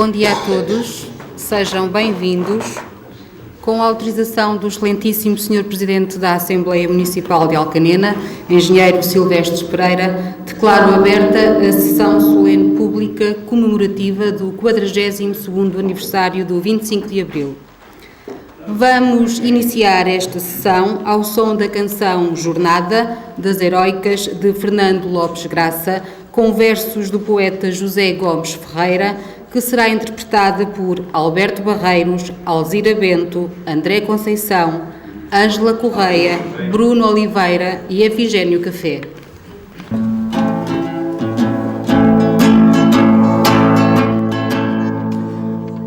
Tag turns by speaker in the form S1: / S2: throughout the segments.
S1: Bom dia a todos, sejam bem-vindos. Com a autorização do excelentíssimo Sr. Presidente da Assembleia Municipal de Alcanena, Engenheiro Silvestre Pereira, declaro aberta a sessão solene pública comemorativa do 42º aniversário do 25 de Abril. Vamos iniciar esta sessão ao som da canção Jornada das Heroicas de Fernando Lopes Graça, com versos do poeta José Gomes Ferreira, que será interpretada por Alberto Barreiros, Alzira Bento, André Conceição, Ângela Correia, Bruno Oliveira e Efigênio Café.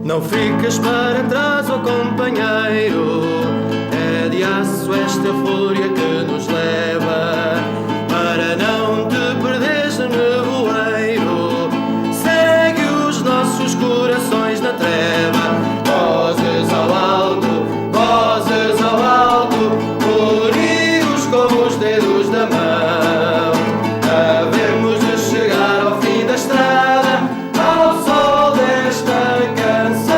S2: Não fiques para trás, ó companheiro, é de aço esta fúria que nos leva, para não te perderes no nevoeiro, segue os nossos corações na treva, vozes ao alto, unidos como os dedos da mão, havemos de chegar ao fim da estrada, ao sol desta canção.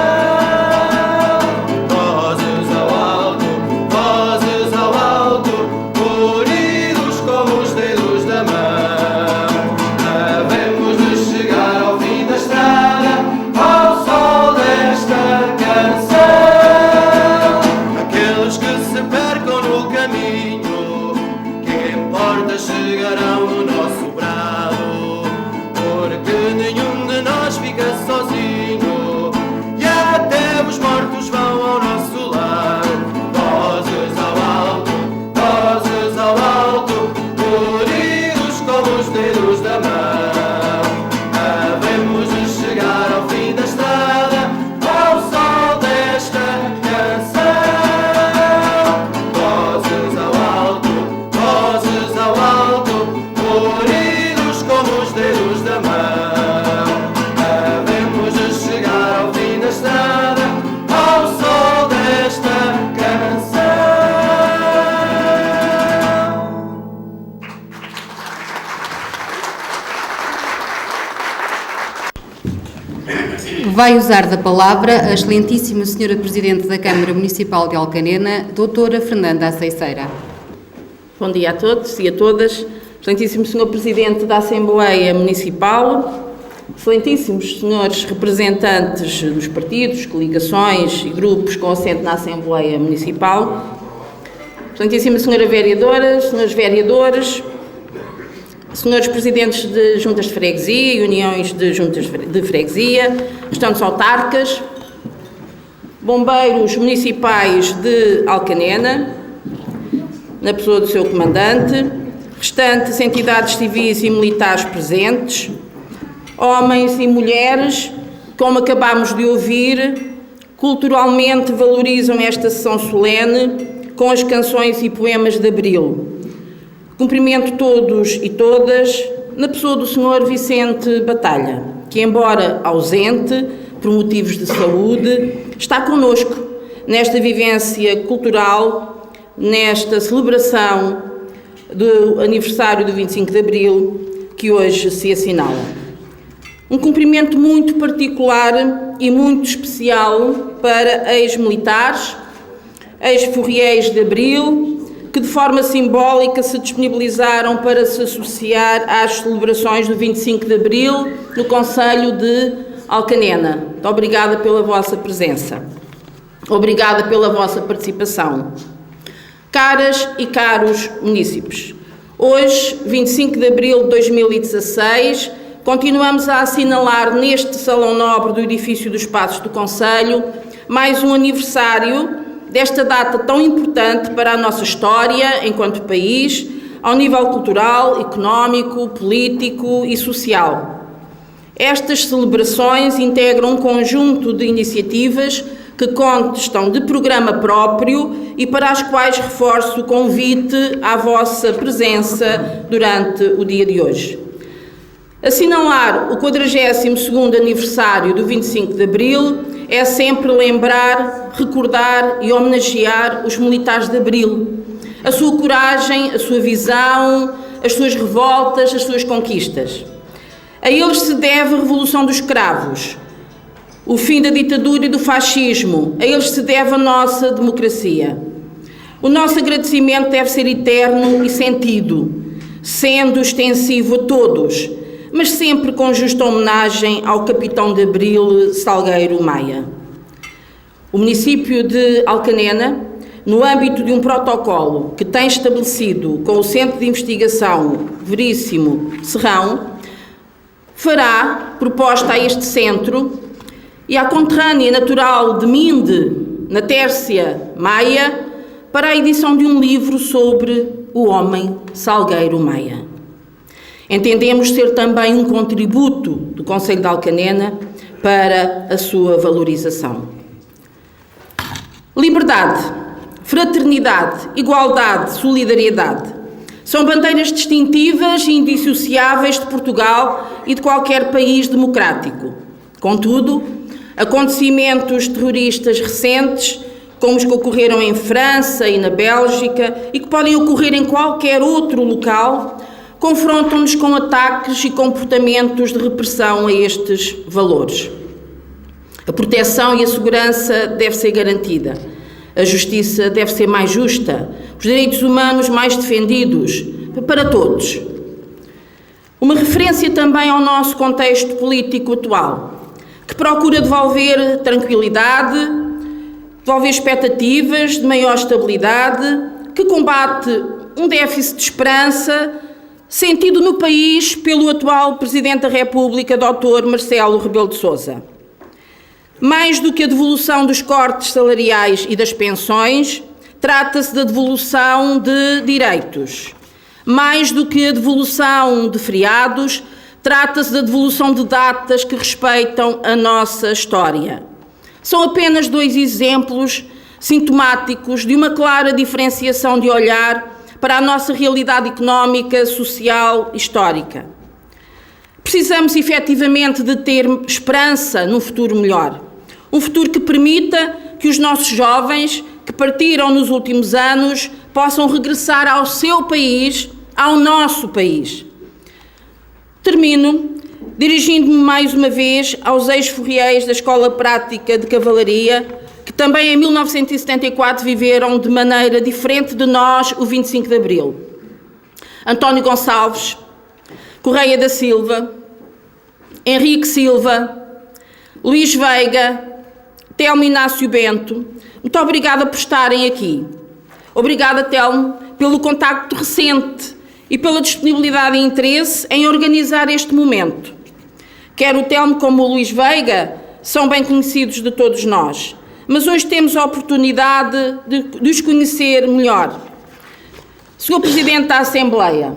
S2: Vozes ao alto, unidos como os dedos da mão, havemos de chegar ao fim da estrada, ao sol desta canção. Aqueles que se percam no caminho, que importa chegarão no nosso brado, porque nenhum de nós fica sozinho, e até os mortos vão ao nosso lar. Vozes ao alto, unidos como os dedos da mão, havemos de chegar ao fim da estrada, ao sol desta canção. Vozes ao alto, unidos como os dedos da mão, havemos de chegar ao fim da estrada, ao sol desta canção.
S1: Vai usar da palavra a excelentíssima Senhora Presidente da Câmara Municipal de Alcanena, Doutora Fernanda Aceiceira.
S3: Bom dia a todos e a todas. Excelentíssimo Senhor Presidente da Assembleia Municipal, excelentíssimos senhores representantes dos partidos, coligações e grupos com assento na Assembleia Municipal, excelentíssima Senhora Vereadora, senhores vereadores, senhores presidentes de juntas de freguesia e uniões de juntas de freguesia, restantes autarcas, bombeiros municipais de Alcanena, na pessoa do seu comandante, restantes entidades civis e militares presentes, homens e mulheres, como acabamos de ouvir, culturalmente valorizam esta sessão solene com as canções e poemas de Abril. Cumprimento todos e todas na pessoa do Sr. Vicente Batalha, que, embora ausente por motivos de saúde, está connosco nesta vivência cultural, nesta celebração do aniversário do 25 de Abril, que hoje se assinala. Um cumprimento muito particular e muito especial para ex-militares, ex-furriéis de Abril, que de forma simbólica se disponibilizaram para se associar às celebrações do 25 de Abril no Concelho de Alcanena. Muito obrigada pela vossa presença. Obrigada pela vossa participação. Caras e caros munícipes, hoje, 25 de Abril de 2016, continuamos a assinalar neste Salão Nobre do edifício dos Passos do Concelho mais um aniversário desta data tão importante para a nossa história enquanto país, ao nível cultural, económico, político e social. Estas celebrações integram um conjunto de iniciativas que constam de programa próprio e para as quais reforço o convite à vossa presença durante o dia de hoje. Assinalar o 42º aniversário do 25 de Abril é sempre lembrar, recordar e homenagear os militares de Abril, a sua coragem, a sua visão, as suas revoltas, as suas conquistas. A eles se deve a Revolução dos Cravos, o fim da ditadura e do fascismo. A eles se deve a nossa democracia. O nosso agradecimento deve ser eterno e sentido, sendo extensivo a todos, mas sempre com justa homenagem ao capitão de Abril Salgueiro Maia. O município de Alcanena, no âmbito de um protocolo que tem estabelecido com o Centro de Investigação Veríssimo Serrão, fará proposta a este centro e à conterrânea natural de Minde, na Tércia Maia, para a edição de um livro sobre o homem Salgueiro Maia. Entendemos ser também um contributo do Concelho de Alcanena para a sua valorização. Liberdade, fraternidade, igualdade, solidariedade são bandeiras distintivas e indissociáveis de Portugal e de qualquer país democrático. Contudo, acontecimentos terroristas recentes, como os que ocorreram em França e na Bélgica e que podem ocorrer em qualquer outro local, confrontam-nos com ataques e comportamentos de repressão a estes valores. A proteção e a segurança deve ser garantida. A justiça deve ser mais justa. Os direitos humanos mais defendidos. Para todos. Uma referência também ao nosso contexto político atual, que procura devolver tranquilidade, devolver expectativas de maior estabilidade, que combate um déficit de esperança sentido no país pelo atual Presidente da República, Dr. Marcelo Rebelo de Sousa. Mais do que a devolução dos cortes salariais e das pensões, trata-se da devolução de direitos. Mais do que a devolução de feriados, trata-se da devolução de datas que respeitam a nossa história. São apenas 2 exemplos sintomáticos de uma clara diferenciação de olhar para a nossa realidade económica, social e histórica. Precisamos efetivamente de ter esperança num futuro melhor. Um futuro que permita que os nossos jovens que partiram nos últimos anos possam regressar ao seu país, ao nosso país. Termino dirigindo-me mais uma vez aos ex-ferrieiros da Escola Prática de Cavalaria, que também em 1974 viveram de maneira diferente de nós o 25 de Abril. António Gonçalves, Correia da Silva, Henrique Silva, Luís Veiga, Telmo Inácio Bento, muito obrigada por estarem aqui. Obrigada, Telmo, pelo contacto recente e pela disponibilidade e interesse em organizar este momento. Quer o Telmo como o Luís Veiga são bem conhecidos de todos nós, mas hoje temos a oportunidade de os conhecer melhor. Sr. Presidente da Assembleia,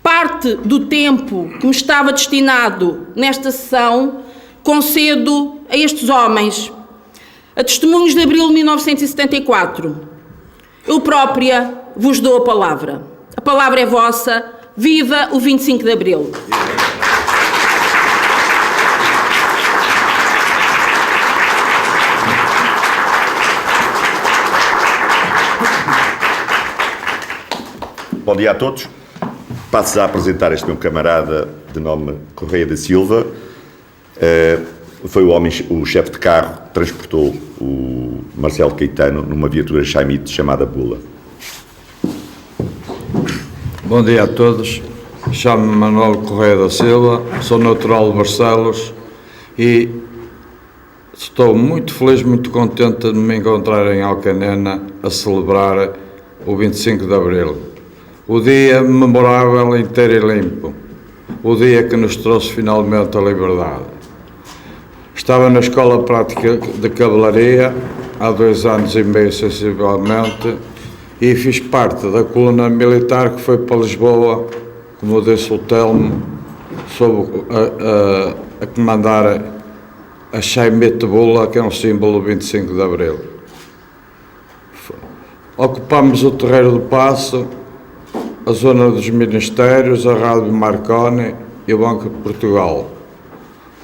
S3: parte do tempo que me estava destinado nesta sessão concedo a estes homens, a testemunhos de abril de 1974. Eu própria vos dou a palavra. A palavra é vossa. Viva o 25 de Abril!
S4: Bom dia a todos. Passo a apresentar este meu camarada de nome Correia da Silva. Foi o chefe de carro que transportou o Marcelo Caetano numa viatura Chaimite chamada Bula.
S5: Bom dia a todos. Chamo-me Manuel Correia da Silva, sou natural de Barcelos e estou muito feliz, muito contente de me encontrar em Alcanena a celebrar o 25 de Abril. O dia memorável, inteiro e limpo. O dia que nos trouxe finalmente a liberdade. Estava na Escola Prática de Cavalaria há 2 anos e meio, sensivelmente, e fiz parte da coluna militar que foi para Lisboa, como disse o Telmo, a comandar a Chaimite Bula, que é um símbolo do 25 de Abril. Ocupámos o Terreiro do Paço, a zona dos Ministérios, a Rádio Marconi e o Banco de Portugal.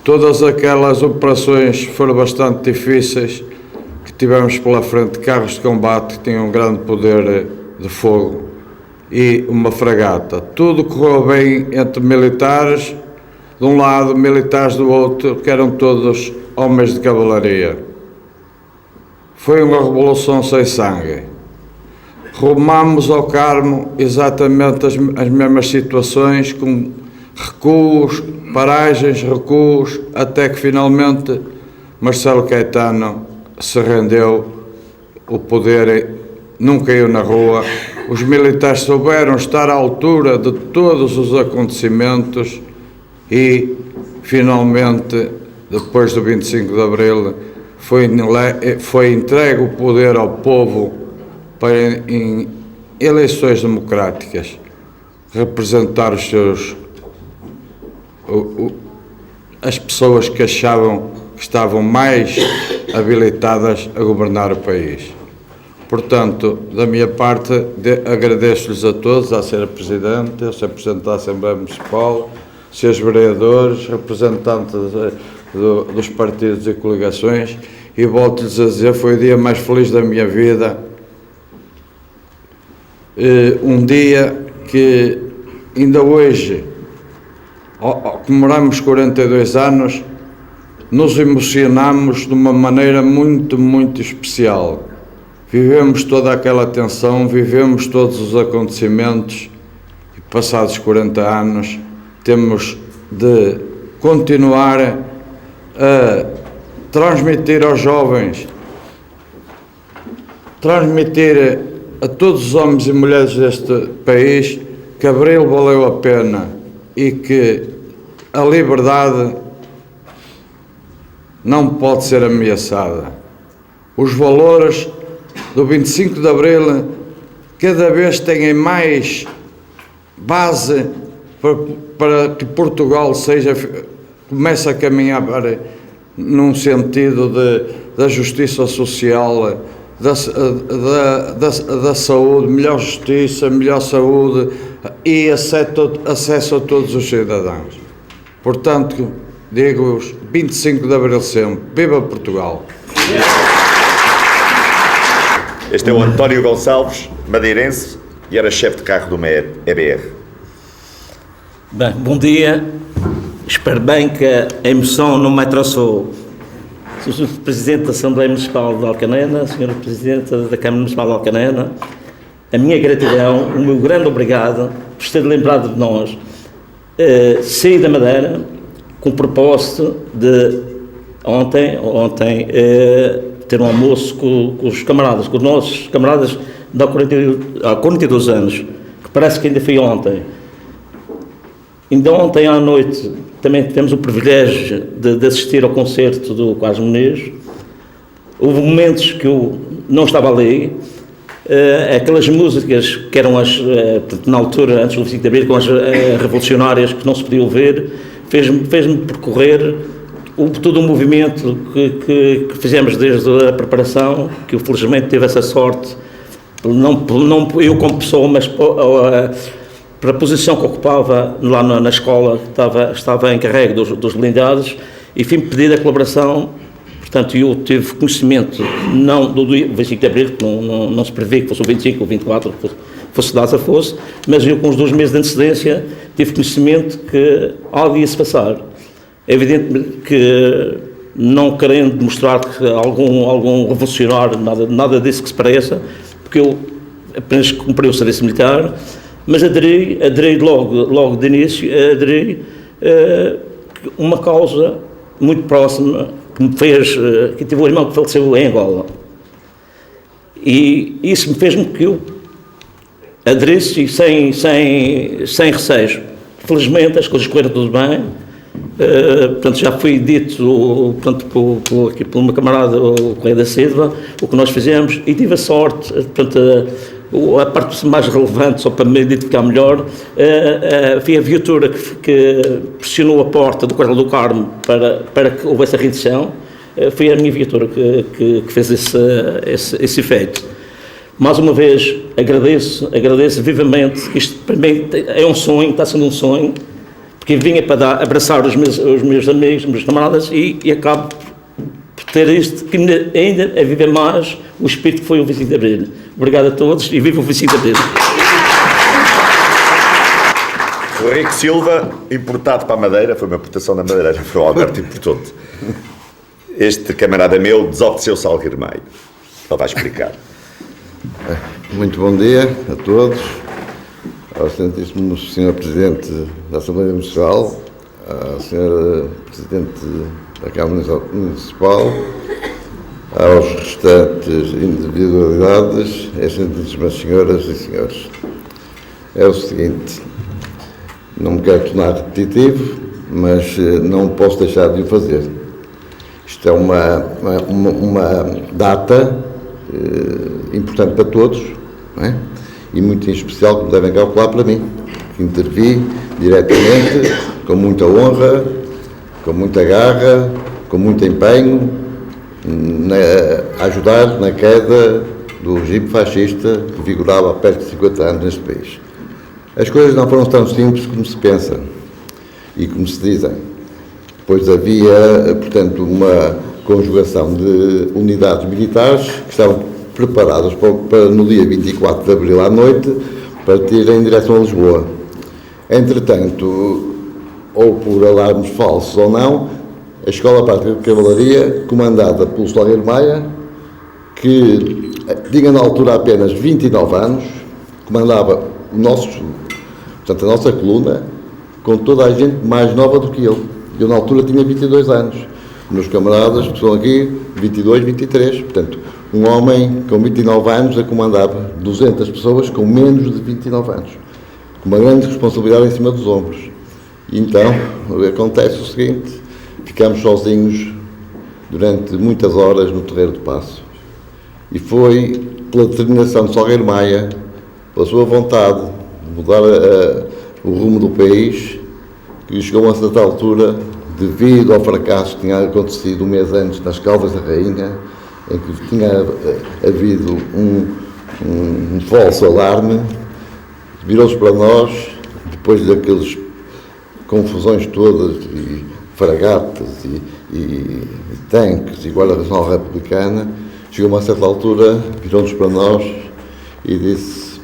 S5: Todas aquelas operações foram bastante difíceis, que tivemos pela frente carros de combate que tinham um grande poder de fogo e uma fragata. Tudo correu bem entre militares de um lado, militares do outro, que eram todos homens de cavalaria. Foi uma revolução sem sangue. Rumamos ao Carmo exatamente as mesmas situações, com recuos, paragens, recuos, até que finalmente Marcelo Caetano se rendeu, o poder não caiu na rua, os militares souberam estar à altura de todos os acontecimentos e, finalmente, depois do 25 de Abril, foi entregue o poder ao povo para, em eleições democráticas, representar os seus, as pessoas que achavam que estavam mais habilitadas a governar o país. Portanto, da minha parte, agradeço-lhes a todos, a Sra. Presidente, a Sra. Presidente da Assembleia Municipal, Srs. Vereadores, representantes dos partidos e coligações, e volto-lhes a dizer, foi o dia mais feliz da minha vida, um dia que ainda hoje, comemoramos 42 anos, nos emocionamos de uma maneira muito, muito especial. Vivemos toda aquela tensão, vivemos todos os acontecimentos e passados 40 anos temos de continuar a transmitir aos jovens, transmitir a todos os homens e mulheres deste país que Abril valeu a pena e que a liberdade não pode ser ameaçada. Os valores do 25 de Abril cada vez têm mais base para que Portugal comece a caminhar num sentido da justiça social, da saúde, melhor justiça, melhor saúde e acesso a todos os cidadãos. Portanto, digo-vos, 25 de Abril sempre, viva Portugal!
S4: Este é o António Gonçalves, madeirense, e era chefe de carro do EBR.
S6: Bem, bom dia. Espero bem que a emoção não me trouxe. Sr. Presidente da Assembleia Municipal de Alcanena, Sra. Presidente da Câmara Municipal de Alcanena, a minha gratidão, o meu grande obrigado por ter lembrado de nós. Saí da Madeira com o propósito de ontem ter um almoço com os camaradas, com os nossos camaradas de há 42 anos, que parece que ainda foi ontem. Ainda ontem à noite também tivemos o privilégio de assistir ao concerto do Quais Muniz. Houve momentos que eu não estava ali, aquelas músicas que eram na altura, antes do 25 de Abril, com as revolucionárias que não se podiam ver, fez-me percorrer todo o movimento que fizemos desde a preparação, que eu felizmente tive essa sorte, não eu como pessoa, mas para a posição que ocupava lá na escola, estava encarregue dos blindados, e fui-me pedir a colaboração. Portanto, eu tive conhecimento, não do 25 de Abril, que não se prevê que fosse o 25 ou o 24, fosse data fosse, mas eu com os 2 meses de antecedência tive conhecimento que algo ia se passar. É evidente que, não querendo demonstrar que algum revolucionário, nada disso que se pareça, porque eu apenas cumpri o serviço militar, mas aderi logo de início, uma causa muito próxima que me fez, que tive um irmão que faleceu em Angola, e isso me fez-me que eu aderisse sem receios. Felizmente as coisas correram tudo bem. Portanto, já foi dito, portanto, pelo meu camarada, o Correia da Silva, o que nós fizemos, e tive a sorte, portanto, a parte mais relevante, só para me identificar melhor, foi a viatura que pressionou a porta do Quartel do Carmo para que houvesse a rendição. Foi a minha viatura que fez esse efeito. Mais uma vez, agradeço vivamente, que isto para mim é um sonho, está sendo um sonho, porque vinha para abraçar os meus amigos, os meus camaradas, e acabo por ter isto, que ainda é viver mais o espírito que foi o 25 de Abril. Obrigado a todos e viva o 25 de Abril.
S4: O Henrique Silva, importado para a Madeira, foi uma importação da Madeira, foi o Alberto importou-te. este camarada meu desobedeceu-se ao Salgueiro Maia. Ele vai explicar.
S7: Muito bom dia a todos, ao Excelentíssimo Sr. Presidente da Assembleia Municipal, à Sra. Presidente da Câmara Municipal, aos restantes individualidades, excelentíssimas senhoras e senhores. É o seguinte, não me quero tornar repetitivo, mas não posso deixar de o fazer. Isto é uma data importante para todos, não é? E muito em especial, como devem calcular, para mim, que intervi diretamente, com muita honra, com muita garra, com muito empenho, a ajudar na queda do regime fascista que vigorava há perto de 50 anos neste país. As coisas não foram tão simples como se pensa e como se dizem, pois havia, portanto, uma conjugação de unidades militares que estavam preparadas para no dia 24 de abril à noite partirem em direção a Lisboa. Entretanto, ou por alarmes falsos ou não, a Escola Prática de Cavalaria, comandada pelo Salgueiro Maia, que tinha na altura apenas 29 anos, comandava a nossa coluna, com toda a gente mais nova do que ele. Eu na altura tinha 22 anos. Meus camaradas que estão aqui, 22, 23. Portanto, um homem com 29 anos a comandava 200 pessoas com menos de 29 anos. Com uma grande responsabilidade em cima dos ombros. E então, acontece o seguinte, ficámos sozinhos durante muitas horas no Terreiro do Paço. E foi pela determinação de Salgueiro Maia, pela sua vontade de mudar o rumo do país, que chegou a certa altura, devido ao fracasso que tinha acontecido um mês antes nas Caldas da Rainha, em que tinha havido um falso alarme, virou-se para nós, depois daquelas confusões todas, e fragatas, e tanques, e Guarda Nacional Republicana, chegou a uma certa altura, virou-nos para nós e disse: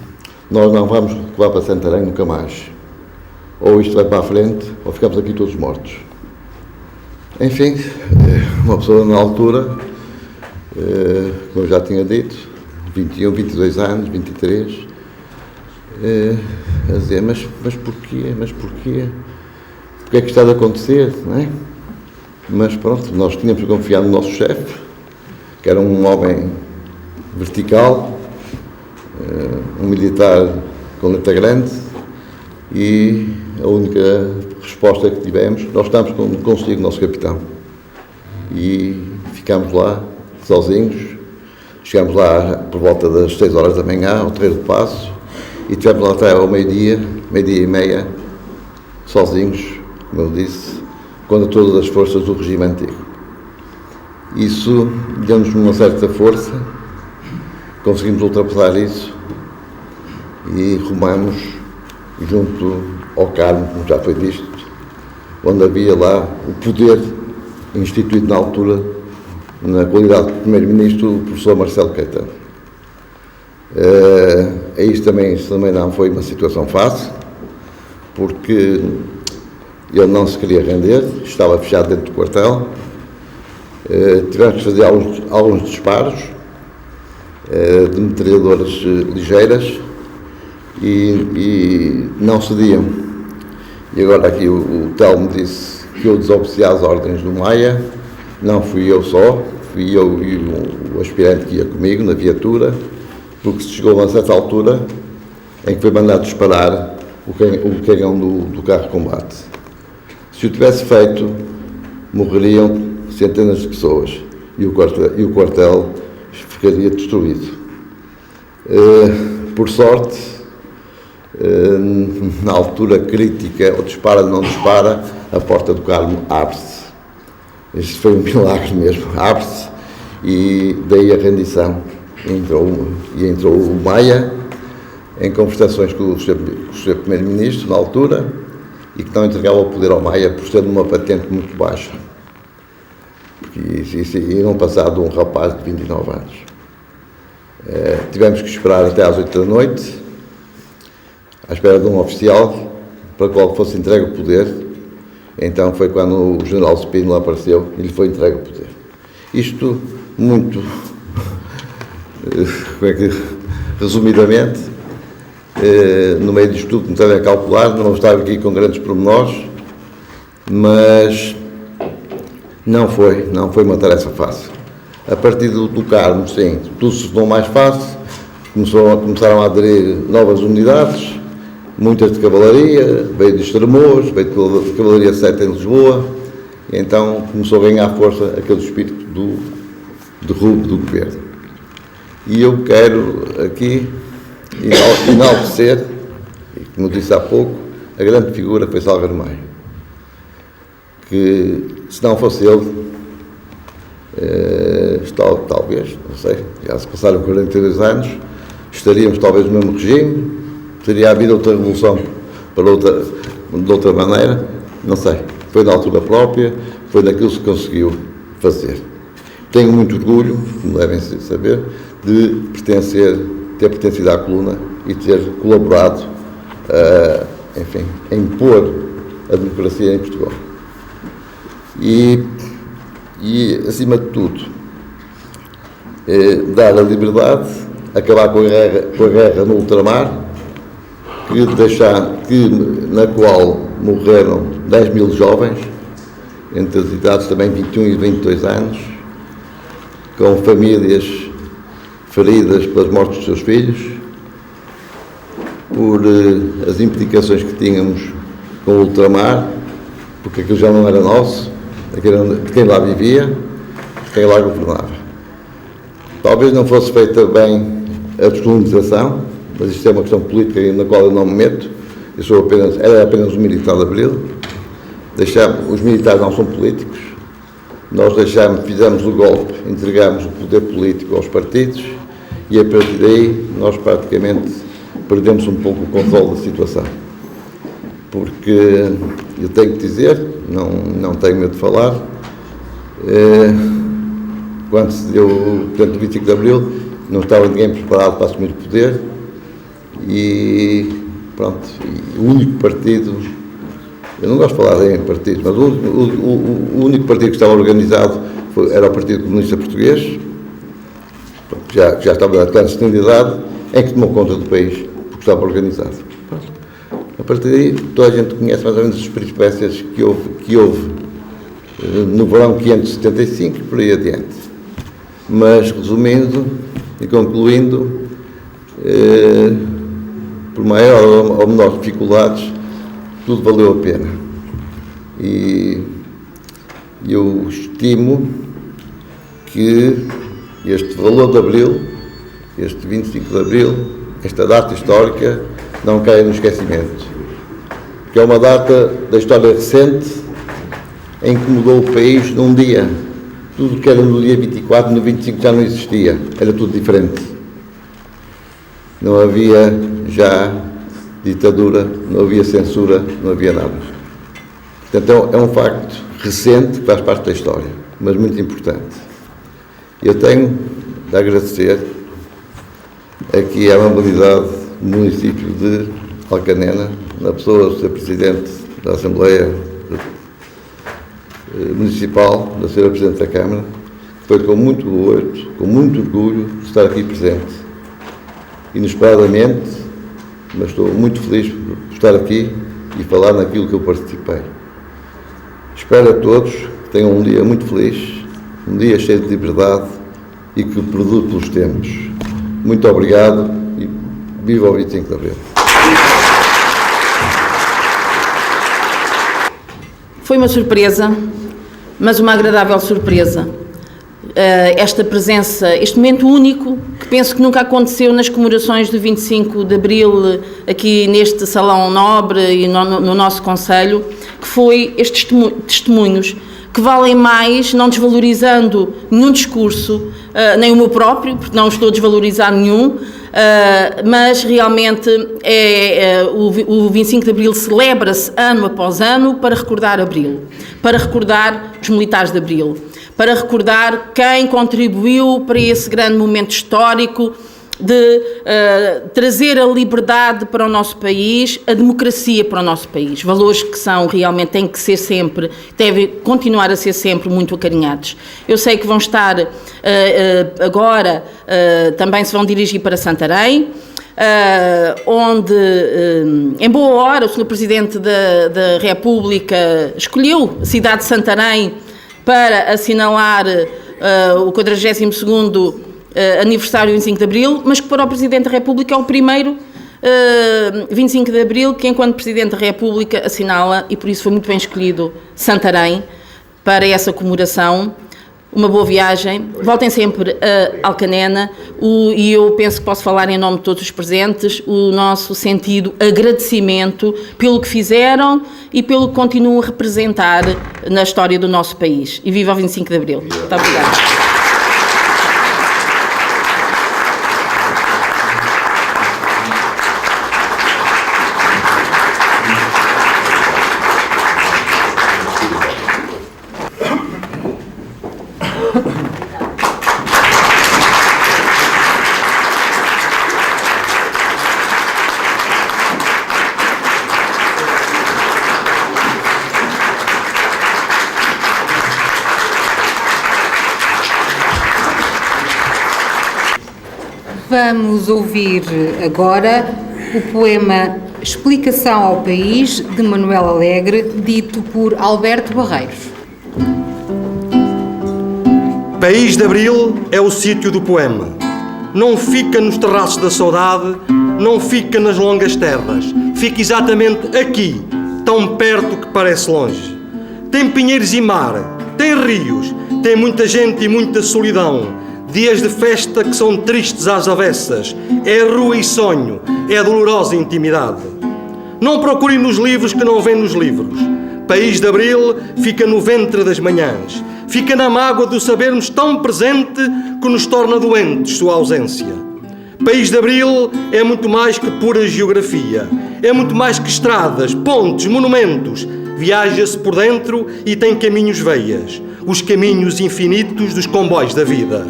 S7: nós não vamos levar para Santarém nunca mais. Ou isto vai para a frente, ou ficamos aqui todos mortos. Enfim, uma pessoa na altura, como eu já tinha dito, 21, 22 anos, 23, a dizer, mas porquê? Mas porquê? Porquê é que está a acontecer, não é? Mas pronto, nós tínhamos que confiar no nosso chefe, que era um homem vertical, um militar com letra grande, e a única resposta que tivemos, nós estávamos consigo, nosso capitão, e ficámos lá sozinhos. Chegámos lá por volta das 6 horas da manhã ao Terreiro do Paço e estivemos lá até ao meio-dia e meia, sozinhos, como eu disse, contra todas as forças do regime antigo. Isso deu-nos uma certa força, conseguimos ultrapassar isso e rumamos junto ao Carmo, como já foi visto, onde havia lá o poder instituído na altura, na qualidade de Primeiro-Ministro, o professor Marcelo Caetano. Isso também não foi uma situação fácil, porque ele não se queria render, estava fechado dentro do quartel. Tivemos que fazer alguns disparos de metralhadoras ligeiras e não cediam. E agora aqui o Telmo disse que eu desobedeci às ordens do Maia. Não fui eu só, fui eu e o aspirante que ia comigo na viatura, porque se chegou a uma certa altura em que foi mandado disparar o canhão do carro de combate. Se o tivesse feito, morreriam centenas de pessoas e o quartel ficaria destruído. Por sorte, na altura crítica, ou dispara ou não dispara, a porta do Carmo abre-se. Este foi um milagre mesmo, abre-se, e daí a rendição. Entrou o Maia em conversações com o Sr. Primeiro-Ministro, na altura, e que não entregava o poder ao Maia por ser de uma patente muito baixa. E não passado de um rapaz de 29 anos. Tivemos que esperar até às 8 da noite, à espera de um oficial, para o qual fosse entregue o poder. Então foi quando o general Spínola apareceu e lhe foi entregue o poder. Isto muito, resumidamente, no meio disto tudo, como devem calcular, não vou estar aqui com grandes pormenores, mas não foi uma tarefa fácil. A partir do Carmo, sim, tudo se tornou mais fácil, começaram a aderir novas unidades, muitas de cavalaria, veio de Estremoz, veio de Cavalaria 7 em Lisboa, e então começou a ganhar força aquele espírito do derrubo do governo. E eu quero aqui enaltecer, e como disse há pouco, a grande figura foi Salgueiro Maia, que se não fosse ele, talvez, não sei, já se passaram 42 anos, estaríamos talvez no mesmo regime, teria havido outra revolução de outra maneira, não sei. Foi na altura própria, foi naquilo que se conseguiu fazer. Tenho muito orgulho, como devem saber, de ter pertencido à coluna e ter colaborado, enfim, a impor a democracia em Portugal. E acima de tudo, dar a liberdade, acabar com a guerra no ultramar, na qual morreram 10 mil jovens, entre as idades também 21 e 22 anos, com famílias feridas pelas mortes dos seus filhos, por as implicações que tínhamos com o ultramar, porque aquilo já não era nosso, de quem lá vivia, de quem lá governava. Talvez não fosse feita bem a descolonização, mas isto é uma questão política na qual eu não me meto. Era apenas um militar de Abril. Os militares não são políticos. Nós fizemos o golpe, entregámos o poder político aos partidos e a partir daí nós praticamente perdemos um pouco o controle da situação. Porque eu tenho que dizer, não tenho medo de falar, quando se deu o 25 de Abril, não estava ninguém preparado para assumir o poder e pronto, o único partido, eu não gosto de falar em partidos, mas o único partido que estava organizado era o Partido Comunista Português, que já estava na clandestinidade, em que tomou conta do país, porque estava organizado. A partir daí, toda a gente conhece mais ou menos as peripécias que houve no verão 575 e por aí adiante. Mas, resumindo e concluindo, por maior ou menor dificuldades, tudo valeu a pena. E eu estimo que este valor de Abril, este 25 de Abril, esta data histórica, não caia no esquecimento. Que é uma data da história recente em que mudou o país num dia. Tudo que era no dia 24, no 25 já não existia. Era tudo diferente. Não havia já ditadura, não havia censura, não havia nada. Portanto, é um facto recente que faz parte da história, mas muito importante. Eu tenho de agradecer aqui a amabilidade do município de Alcanena, na pessoa do Sr. Presidente da Assembleia Municipal, da Sra. Presidente da Câmara, que foi com muito gosto, com muito orgulho de estar aqui presente. Inesperadamente, mas estou muito feliz por estar aqui e falar naquilo que eu participei. Espero a todos que tenham um dia muito feliz, um dia cheio de liberdade e que produto pelos tempos. Muito obrigado e viva o 25 de Abril.
S3: Foi uma surpresa, mas uma agradável surpresa. Esta presença, este momento único, que penso que nunca aconteceu nas comemorações do 25 de Abril, aqui neste Salão Nobre e no nosso Conselho, que foi estes testemunhos, que valem mais, não desvalorizando nenhum discurso, nem o meu próprio, porque não estou a desvalorizar nenhum, mas realmente o 25 de Abril celebra-se ano após ano para recordar Abril, para recordar os militares de Abril, para recordar quem contribuiu para esse grande momento histórico de trazer a liberdade para o nosso país, a democracia para o nosso país. Valores que têm que ser sempre, devem continuar a ser sempre muito acarinhados. Eu sei que vão estar agora, também se vão dirigir para Santarém, onde, em boa hora, o Sr. Presidente da República escolheu a cidade de Santarém para assinalar o 42º aniversário 25 de Abril, mas que para o Presidente da República é o primeiro 25 de Abril que, enquanto Presidente da República, assinala, e por isso foi muito bem escolhido Santarém para essa comemoração. Uma boa viagem, voltem sempre a Alcanena, e eu penso que posso falar em nome de todos os presentes, o nosso sentido agradecimento pelo que fizeram e pelo que continuam a representar na história do nosso país. E viva o 25 de Abril. Muito obrigada.
S1: Vamos ouvir agora o poema Explicação ao País, de Manuel Alegre, dito por Alberto Barreiros.
S8: País de Abril é o sítio do poema. Não fica nos terraços da saudade, não fica nas longas terras. Fica exatamente aqui, tão perto que parece longe. Tem pinheiros e mar, tem rios, tem muita gente e muita solidão. Dias de festa que são tristes às avessas. É rua e sonho, é dolorosa intimidade. Não procurem nos livros que não vêm nos livros. País de Abril fica no ventre das manhãs. Fica na mágoa do sabermos tão presente que nos torna doentes sua ausência. País de Abril é muito mais que pura geografia. É muito mais que estradas, pontes, monumentos. Viaja-se por dentro e tem caminhos veias. Os caminhos infinitos dos comboios da vida.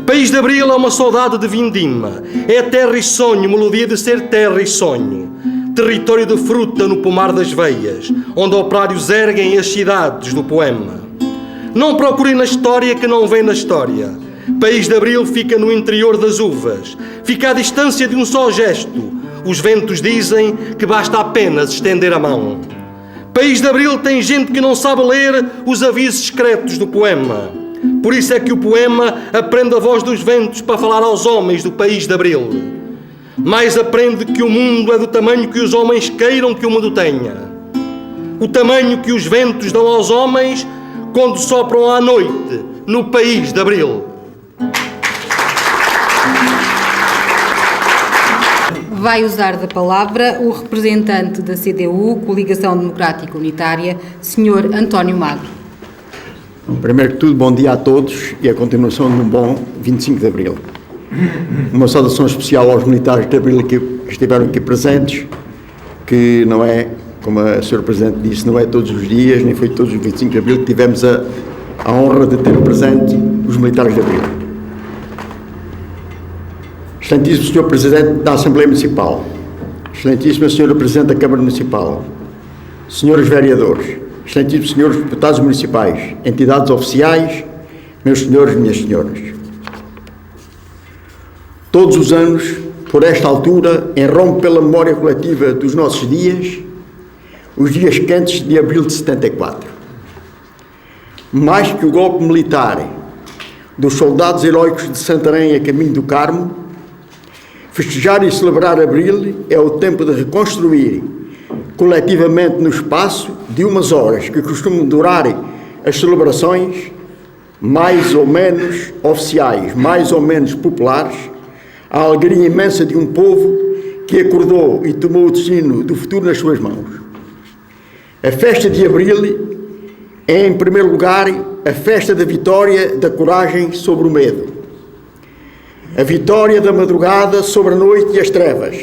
S8: País de Abril é uma saudade de vindima. É terra e sonho, melodia de ser terra e sonho. Território de fruta no pomar das veias, onde operários erguem as cidades do poema. Não procurem na história que não vem na história. País de Abril fica no interior das uvas. Fica à distância de um só gesto. Os ventos dizem que basta apenas estender a mão. País de Abril tem gente que não sabe ler os avisos secretos do poema. Por isso é que o poema aprende a voz dos ventos para falar aos homens do País de Abril. Mais aprende que o mundo é do tamanho que os homens queiram que o mundo tenha. O tamanho que os ventos dão aos homens quando sopram à noite no País de Abril.
S1: Vai usar da palavra o representante da CDU, Coligação Democrática Unitária, Sr. António Magro.
S9: Primeiro que tudo, bom dia a todos e a continuação de um bom 25 de Abril. Uma saudação especial aos militares de Abril que estiveram aqui presentes, que não é, como a Sra. Presidente disse, não é todos os dias, nem foi todos os 25 de Abril que tivemos a honra de ter presente os militares de Abril. Excelentíssimo Sr. Presidente da Assembleia Municipal, Excelentíssima Sra. Presidente da Câmara Municipal, Senhores Vereadores, Excelentíssimos Senhores Deputados Municipais, entidades oficiais, meus senhores e minhas senhoras. Todos os anos, por esta altura, enrompe pela memória coletiva dos nossos dias, os dias quentes de abril de 74. Mais que o golpe militar dos soldados heróicos de Santarém a caminho do Carmo, festejar e celebrar abril é o tempo de reconstruir coletivamente no espaço de umas horas que costumam durar as celebrações mais ou menos oficiais, mais ou menos populares, a alegria imensa de um povo que acordou e tomou o destino do futuro nas suas mãos. A festa de abril é, em primeiro lugar, a festa da vitória da coragem sobre o medo, a vitória da madrugada sobre a noite e as trevas,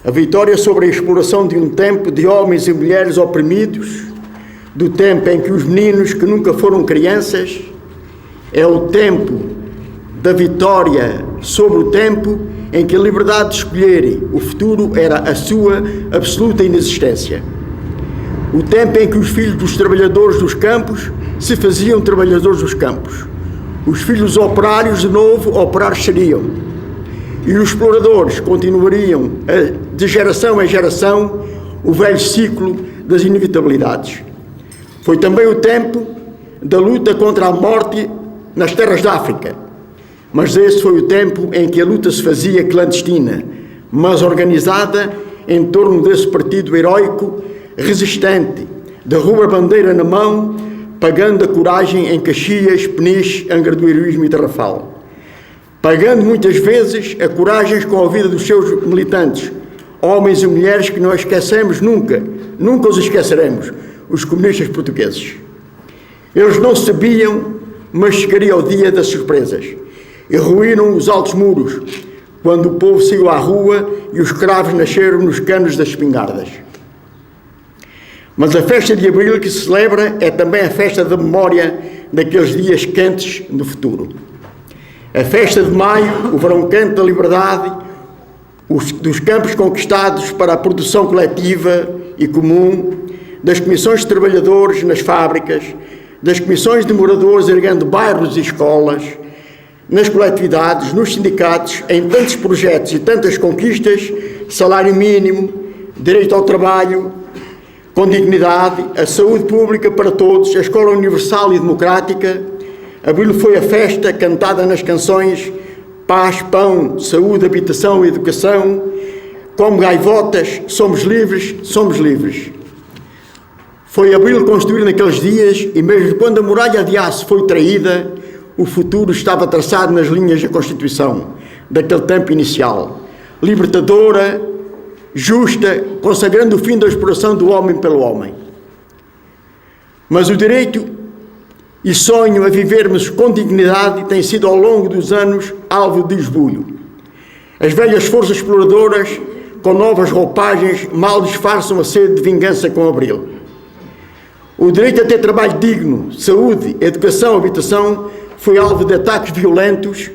S9: a vitória sobre a exploração de um tempo de homens e mulheres oprimidos, do tempo em que os meninos que nunca foram crianças, é o tempo da vitória sobre o tempo em que a liberdade de escolher o futuro era a sua absoluta inexistência. O tempo em que os filhos dos trabalhadores dos campos se faziam trabalhadores dos campos. Os filhos operários, de novo, operários seriam. E os exploradores continuariam, de geração em geração, o velho ciclo das inevitabilidades. Foi também o tempo da luta contra a morte nas terras da África. Mas esse foi o tempo em que a luta se fazia clandestina, mas organizada em torno desse partido heroico, resistente, de rubro-bandeira na mão, pagando a coragem em Caxias, Peniche, Angra do Heroísmo e Tarrafal. Pagando muitas vezes a coragem com a vida dos seus militantes, homens e mulheres que não esquecemos nunca, nunca os esqueceremos, os comunistas portugueses. Eles não sabiam, mas chegaria o dia das surpresas. E ruíram os altos muros, quando o povo saiu à rua e os cravos nasceram nos canos das espingardas. Mas a festa de Abril que se celebra é também a festa da memória daqueles dias quentes do futuro. A festa de Maio, o verão quente da liberdade, dos campos conquistados para a produção coletiva e comum, das comissões de trabalhadores nas fábricas, das comissões de moradores erguendo bairros e escolas, nas coletividades, nos sindicatos, em tantos projetos e tantas conquistas, salário mínimo, direito ao trabalho, com dignidade, a saúde pública para todos, a escola universal e democrática. Abril foi a festa cantada nas canções Paz, Pão, Saúde, Habitação e Educação, como gaivotas, somos livres, somos livres. Foi Abril construído naqueles dias e mesmo quando a muralha de aço foi traída, o futuro estava traçado nas linhas da Constituição, daquele tempo inicial, libertadora, justa, consagrando o fim da exploração do homem pelo homem. Mas o direito e sonho a vivermos com dignidade tem sido ao longo dos anos alvo de esbulho. As velhas forças exploradoras, com novas roupagens, mal disfarçam a sede de vingança com Abril. O direito a ter trabalho digno, saúde, educação, habitação, foi alvo de ataques violentos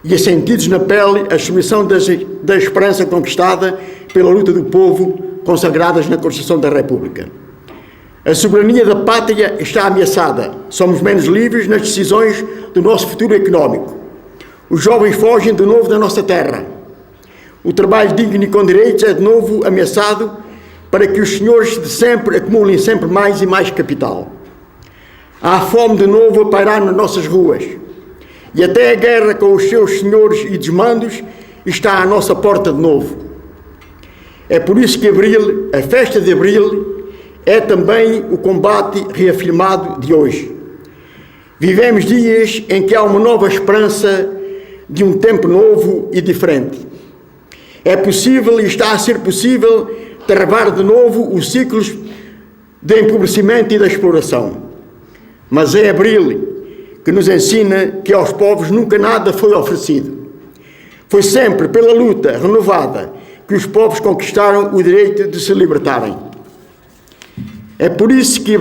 S9: e, sentidos na pele, a submissão da esperança conquistada pela luta do povo, consagradas na Constituição da República. A soberania da pátria está ameaçada. Somos menos livres nas decisões do nosso futuro económico. Os jovens fogem de novo da nossa terra. O trabalho digno e com direitos é de novo ameaçado para que os senhores de sempre acumulem sempre mais e mais capital. Há fome de novo a pairar nas nossas ruas. E até a guerra com os seus senhores e desmandos está à nossa porta de novo. É por isso que Abril, a festa de Abril, é também o combate reafirmado de hoje. Vivemos dias em que há uma nova esperança de um tempo novo e diferente. É possível e está a ser possível travar de novo os ciclos de empobrecimento e da exploração. Mas é Abril que nos ensina que aos povos nunca nada foi oferecido. Foi sempre pela luta renovada que os povos conquistaram o direito de se libertarem. É por isso que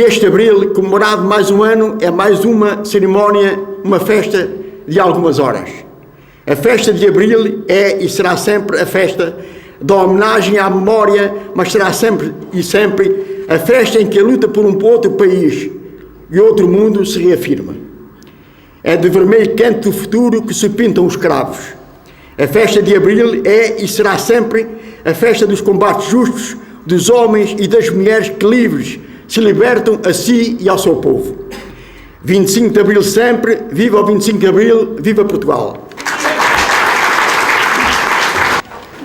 S9: este Abril, comemorado mais um ano, é mais uma cerimónia, uma festa de algumas horas. A festa de Abril é e será sempre a festa da homenagem à memória, mas será sempre e sempre a festa em que a luta por um outro país e outro mundo se reafirma. É de vermelho quente do futuro que se pintam os cravos. A festa de Abril é e será sempre a festa dos combates justos dos homens e das mulheres que livres se libertam a si e ao seu povo. 25 de Abril sempre, viva o 25 de Abril, viva Portugal!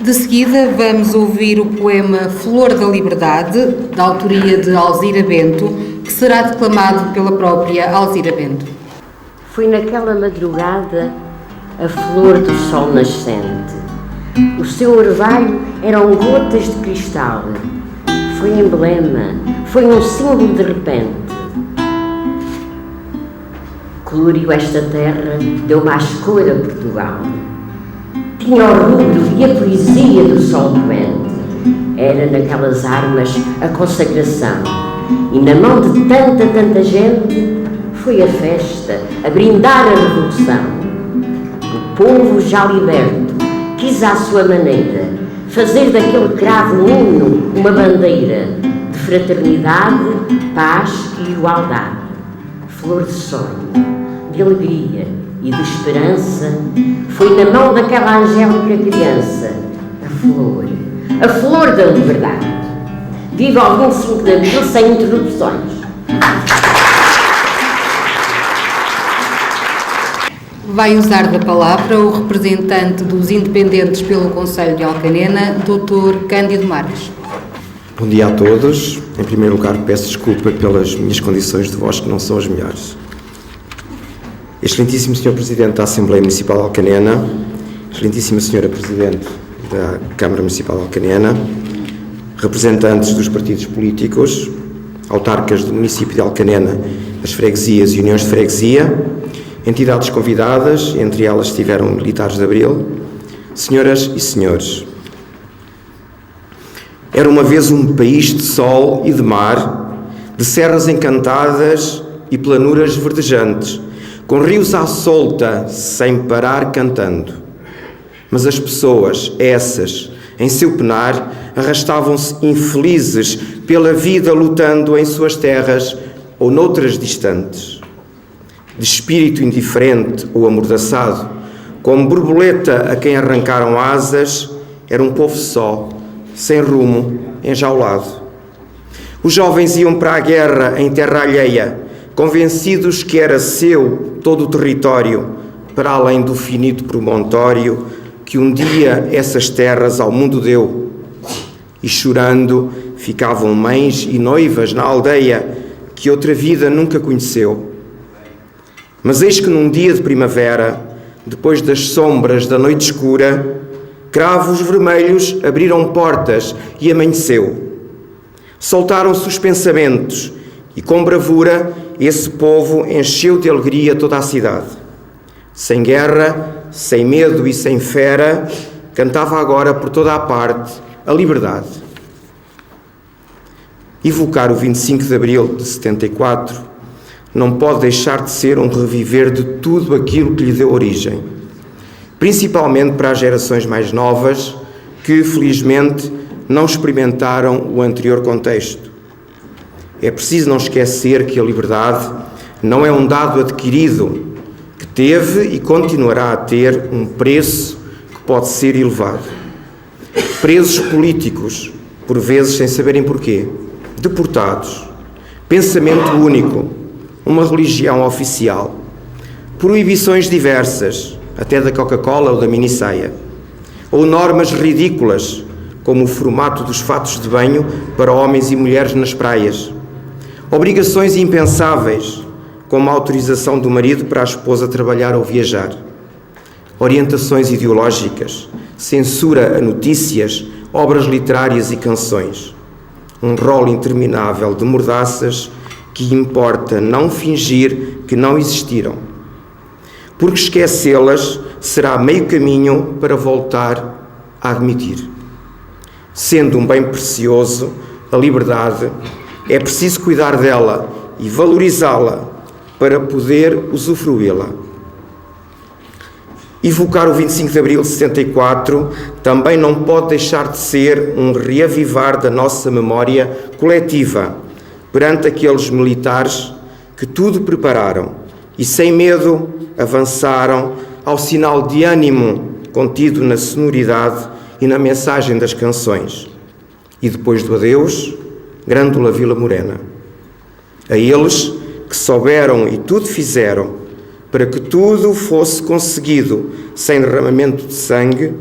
S1: De seguida vamos ouvir o poema Flor da Liberdade, da autoria de Alzira Bento, que será declamado pela própria Alzira Bento.
S10: Foi naquela madrugada a flor do sol nascente. O seu orvalho eram gotas de cristal. Foi emblema, foi um símbolo de repente. Coloriu esta terra, deu mais cor a Portugal. Tinha o rubro e a poesia do sol poente. Era naquelas armas a consagração. E na mão de tanta gente foi a festa, a brindar a revolução. povo já liberto, quis à sua maneira fazer daquele cravo um hino, uma bandeira de fraternidade, paz e igualdade. Flor de sonho, de alegria e de esperança, foi na mão daquela angélica criança a flor da liberdade. Viva ao 25 de Abril sem introduções.
S1: Vai usar da palavra o representante dos independentes pelo Conselho de Alcanena, Dr. Cândido Marques.
S11: Bom dia a todos. Em primeiro lugar, peço desculpa pelas minhas condições de voz, que não são as melhores. Excelentíssimo Sr. Presidente da Assembleia Municipal de Alcanena, Excelentíssima Sra. Presidente da Câmara Municipal de Alcanena, representantes dos partidos políticos, autarcas do município de Alcanena, as freguesias e uniões de freguesia, entidades convidadas, entre elas estiveram militares de Abril, senhoras e senhores. Era uma vez um país de sol e de mar, de serras encantadas e planuras verdejantes, com rios à solta, sem parar cantando. Mas as pessoas, essas, em seu penar, arrastavam-se infelizes pela vida, lutando em suas terras ou noutras distantes. De espírito indiferente ou amordaçado, como borboleta a quem arrancaram asas, era um povo só, sem rumo, enjaulado. Os jovens iam para a guerra em terra alheia, convencidos que era seu todo o território, para além do finito promontório que um dia essas terras ao mundo deu. E chorando ficavam mães e noivas na aldeia que outra vida nunca conheceu. Mas eis que num dia de primavera, depois das sombras da noite escura, cravos vermelhos abriram portas e amanheceu. Soltaram-se os pensamentos e com bravura esse povo encheu de alegria toda a cidade. Sem guerra, sem medo e sem fera, cantava agora por toda a parte a liberdade. Evocar o 25 de Abril de 74 não pode deixar de ser um reviver de tudo aquilo que lhe deu origem, principalmente para as gerações mais novas que, felizmente, não experimentaram o anterior contexto. É preciso não esquecer que a liberdade não é um dado adquirido, que teve e continuará a ter um preço que pode ser elevado. Presos políticos, por vezes sem saberem porquê, deportados, pensamento único, uma religião oficial, proibições diversas, até da Coca-Cola ou da minissaia, ou normas ridículas, como o formato dos fatos de banho para homens e mulheres nas praias, obrigações impensáveis, como a autorização do marido para a esposa trabalhar ou viajar, orientações ideológicas, censura a notícias, obras literárias e canções, um rol interminável de mordaças que importa não fingir que não existiram, porque esquecê-las será meio caminho para voltar a admitir. Sendo um bem precioso, a liberdade, é preciso cuidar dela e valorizá-la para poder usufruí-la. Evocar o 25 de Abril de 74 também não pode deixar de ser um reavivar da nossa memória coletiva perante aqueles militares que tudo prepararam e, sem medo, avançaram ao sinal de ânimo contido na sonoridade e na mensagem das canções. E depois do adeus, Grândola Vila Morena. A eles que souberam e tudo fizeram para que tudo fosse conseguido sem derramamento de sangue,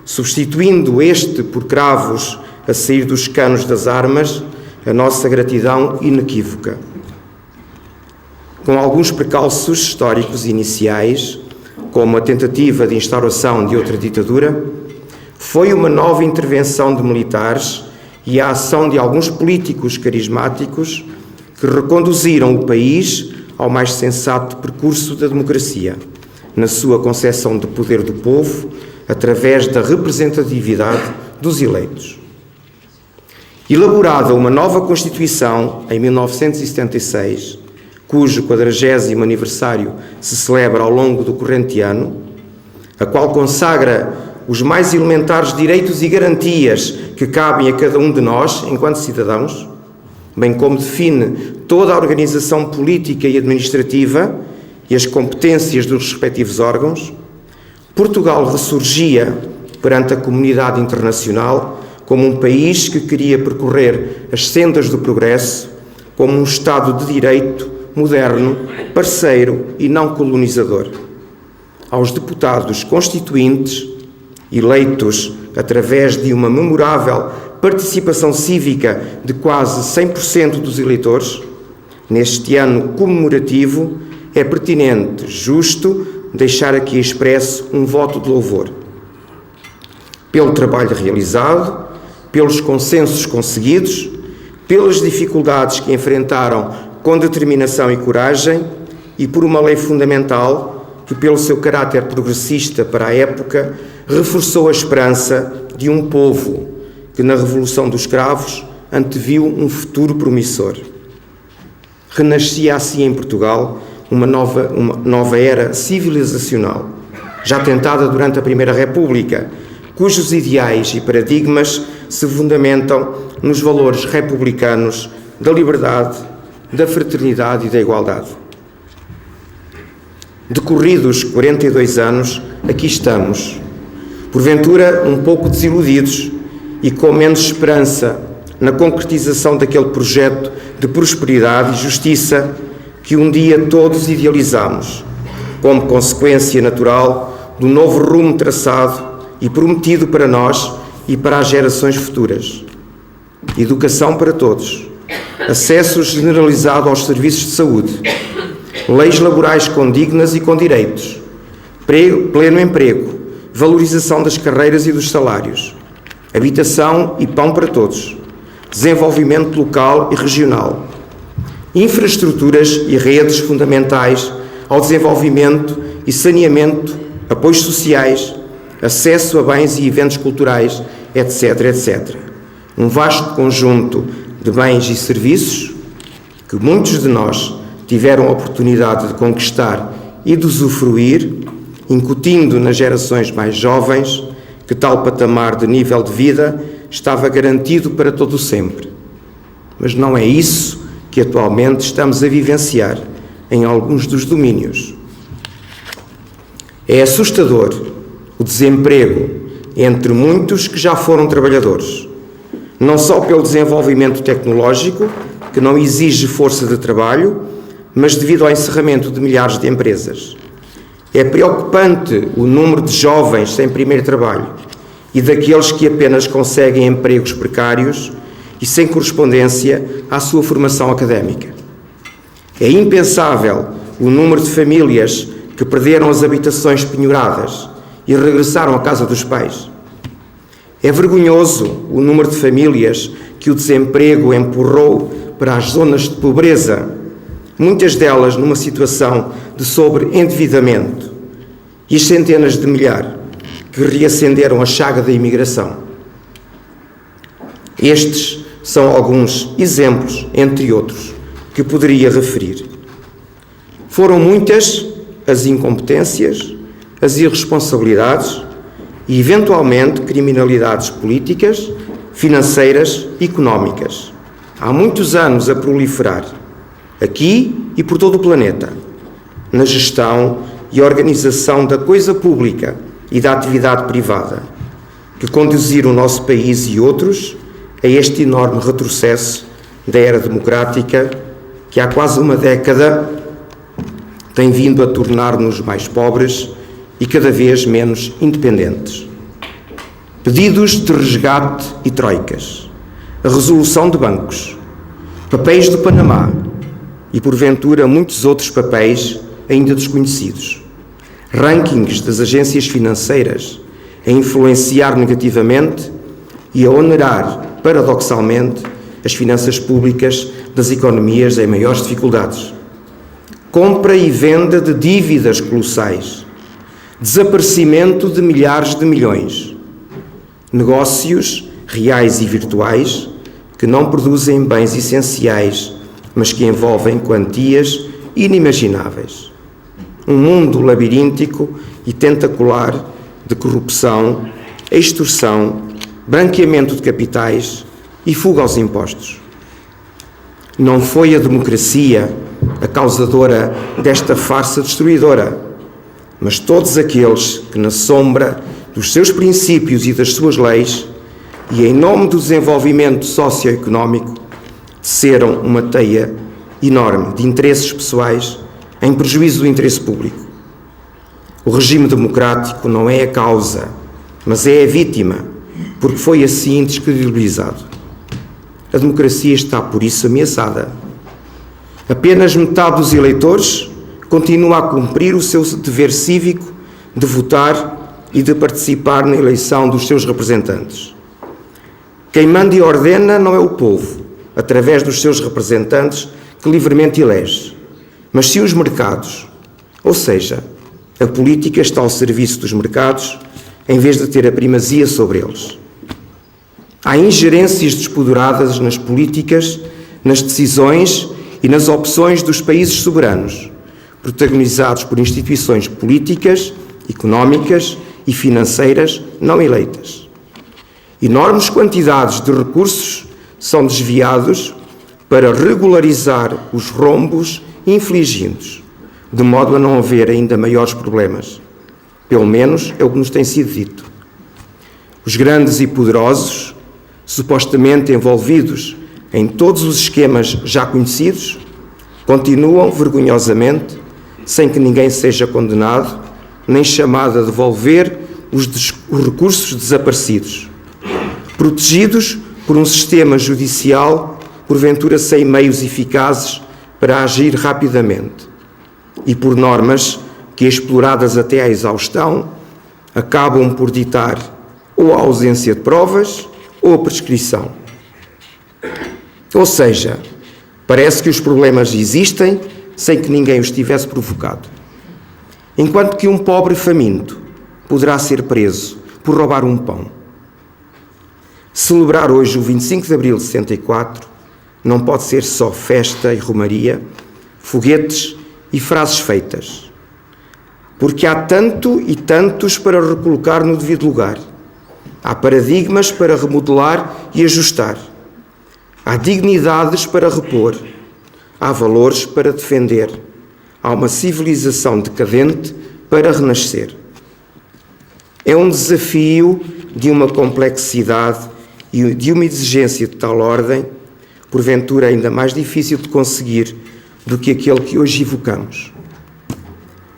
S11: substituindo este por cravos a sair dos canos das armas, a nossa gratidão inequívoca. Com alguns precalços históricos iniciais, como a tentativa de instauração de outra ditadura, foi uma nova intervenção de militares e a ação de alguns políticos carismáticos que reconduziram o país ao mais sensato percurso da democracia, na sua concepção de poder do povo, através da representatividade dos eleitos. Elaborada uma nova Constituição em 1976, cujo 40º aniversário se celebra ao longo do corrente ano, a qual consagra os mais elementares direitos e garantias que cabem a cada um de nós, enquanto cidadãos, bem como define toda a organização política e administrativa e as competências dos respectivos órgãos, Portugal ressurgia perante a comunidade internacional como um país que queria percorrer as sendas do progresso, como um Estado de direito moderno, parceiro e não colonizador. Aos deputados constituintes, eleitos através de uma memorável participação cívica de quase 100% dos eleitores, neste ano comemorativo, é pertinente, justo, deixar aqui expresso um voto de louvor. Pelo trabalho realizado, pelos consensos conseguidos, pelas dificuldades que enfrentaram com determinação e coragem e por uma lei fundamental que, pelo seu caráter progressista para a época, reforçou a esperança de um povo que, na Revolução dos Cravos, anteviu um futuro promissor. Renascia assim em Portugal uma nova era civilizacional, já tentada durante a Primeira República, cujos ideais e paradigmas se fundamentam nos valores republicanos da liberdade, da fraternidade e da igualdade. Decorridos 42 anos, aqui estamos, porventura um pouco desiludidos e com menos esperança na concretização daquele projeto de prosperidade e justiça que um dia todos idealizamos, como consequência natural do novo rumo traçado e prometido para nós e para as gerações futuras. Educação para todos, acesso generalizado aos serviços de saúde, leis laborais condignas e com direitos, pleno emprego, valorização das carreiras e dos salários, habitação e pão para todos, desenvolvimento local e regional, infraestruturas e redes fundamentais ao desenvolvimento e saneamento, apoios sociais, acesso a bens e eventos culturais, etc., etc. Um vasto conjunto de bens e serviços que muitos de nós tiveram a oportunidade de conquistar e de usufruir, incutindo nas gerações mais jovens que tal patamar de nível de vida estava garantido para todo o sempre. Mas não é isso que atualmente estamos a vivenciar em alguns dos domínios. É assustador o desemprego entre muitos que já foram trabalhadores, não só pelo desenvolvimento tecnológico, que não exige força de trabalho, mas devido ao encerramento de milhares de empresas. É preocupante o número de jovens sem primeiro trabalho e daqueles que apenas conseguem empregos precários e sem correspondência à sua formação académica. É impensável o número de famílias que perderam as habitações penhoradas e regressaram à casa dos pais. É vergonhoso o número de famílias que o desemprego empurrou para as zonas de pobreza, muitas delas numa situação de sobreendividamento, e as centenas de milhares que reacenderam a chaga da imigração. Estes são alguns exemplos, entre outros, que poderia referir. Foram muitas as incompetências, as irresponsabilidades e, eventualmente, criminalidades políticas, financeiras e económicas, há muitos anos a proliferar, aqui e por todo o planeta, na gestão e organização da coisa pública e da atividade privada, que conduziram o nosso país e outros a este enorme retrocesso da era democrática que há quase uma década tem vindo a tornar-nos mais pobres e cada vez menos independentes. Pedidos de resgate e troicas, a resolução de bancos, papéis do Panamá e, porventura, muitos outros papéis ainda desconhecidos, rankings das agências financeiras a influenciar negativamente e a onerar, paradoxalmente, as finanças públicas das economias em maiores dificuldades, compra e venda de dívidas colossais, desaparecimento de milhares de milhões, negócios reais e virtuais que não produzem bens essenciais, mas que envolvem quantias inimagináveis. um mundo labiríntico e tentacular de corrupção, extorsão, branqueamento de capitais e fuga aos impostos. Não foi a democracia a causadora desta farsa destruidora, mas todos aqueles que, na sombra dos seus princípios e das suas leis, e em nome do desenvolvimento socioeconómico, teceram uma teia enorme de interesses pessoais em prejuízo do interesse público. O regime democrático não é a causa, mas é a vítima, porque foi assim descredibilizado. A democracia está, por isso, ameaçada. Apenas metade dos eleitores continua a cumprir o seu dever cívico de votar e de participar na eleição dos seus representantes. Quem manda e ordena não é o povo, através dos seus representantes que livremente elege, mas sim os mercados. Ou seja, a política está ao serviço dos mercados em vez de ter a primazia sobre eles. Há ingerências despoderadas nas políticas, nas decisões e nas opções dos países soberanos, protagonizados por instituições políticas, económicas e financeiras não eleitas. Enormes quantidades de recursos são desviados para regularizar os rombos infligidos, de modo a não haver ainda maiores problemas. Pelo menos é o que nos tem sido dito. Os grandes e poderosos, supostamente envolvidos em todos os esquemas já conhecidos, continuam vergonhosamente, sem que ninguém seja condenado, nem chamado a devolver os recursos desaparecidos, protegidos por um sistema judicial, porventura sem meios eficazes para agir rapidamente, e por normas que, exploradas até à exaustão, acabam por ditar ou a ausência de provas ou a prescrição. Ou seja, parece que os problemas existem sem que ninguém os tivesse provocado. Enquanto que um pobre faminto poderá ser preso por roubar um pão. Celebrar hoje o 25 de abril de 64 não pode ser só festa e romaria, foguetes e frases feitas. Porque há tanto e tantos para recolocar no devido lugar. Há paradigmas para remodelar e ajustar. Há dignidades para repor. Há valores para defender. Há uma civilização decadente para renascer. É um desafio de uma complexidade e de uma exigência de tal ordem, porventura ainda mais difícil de conseguir do que aquele que hoje evocamos.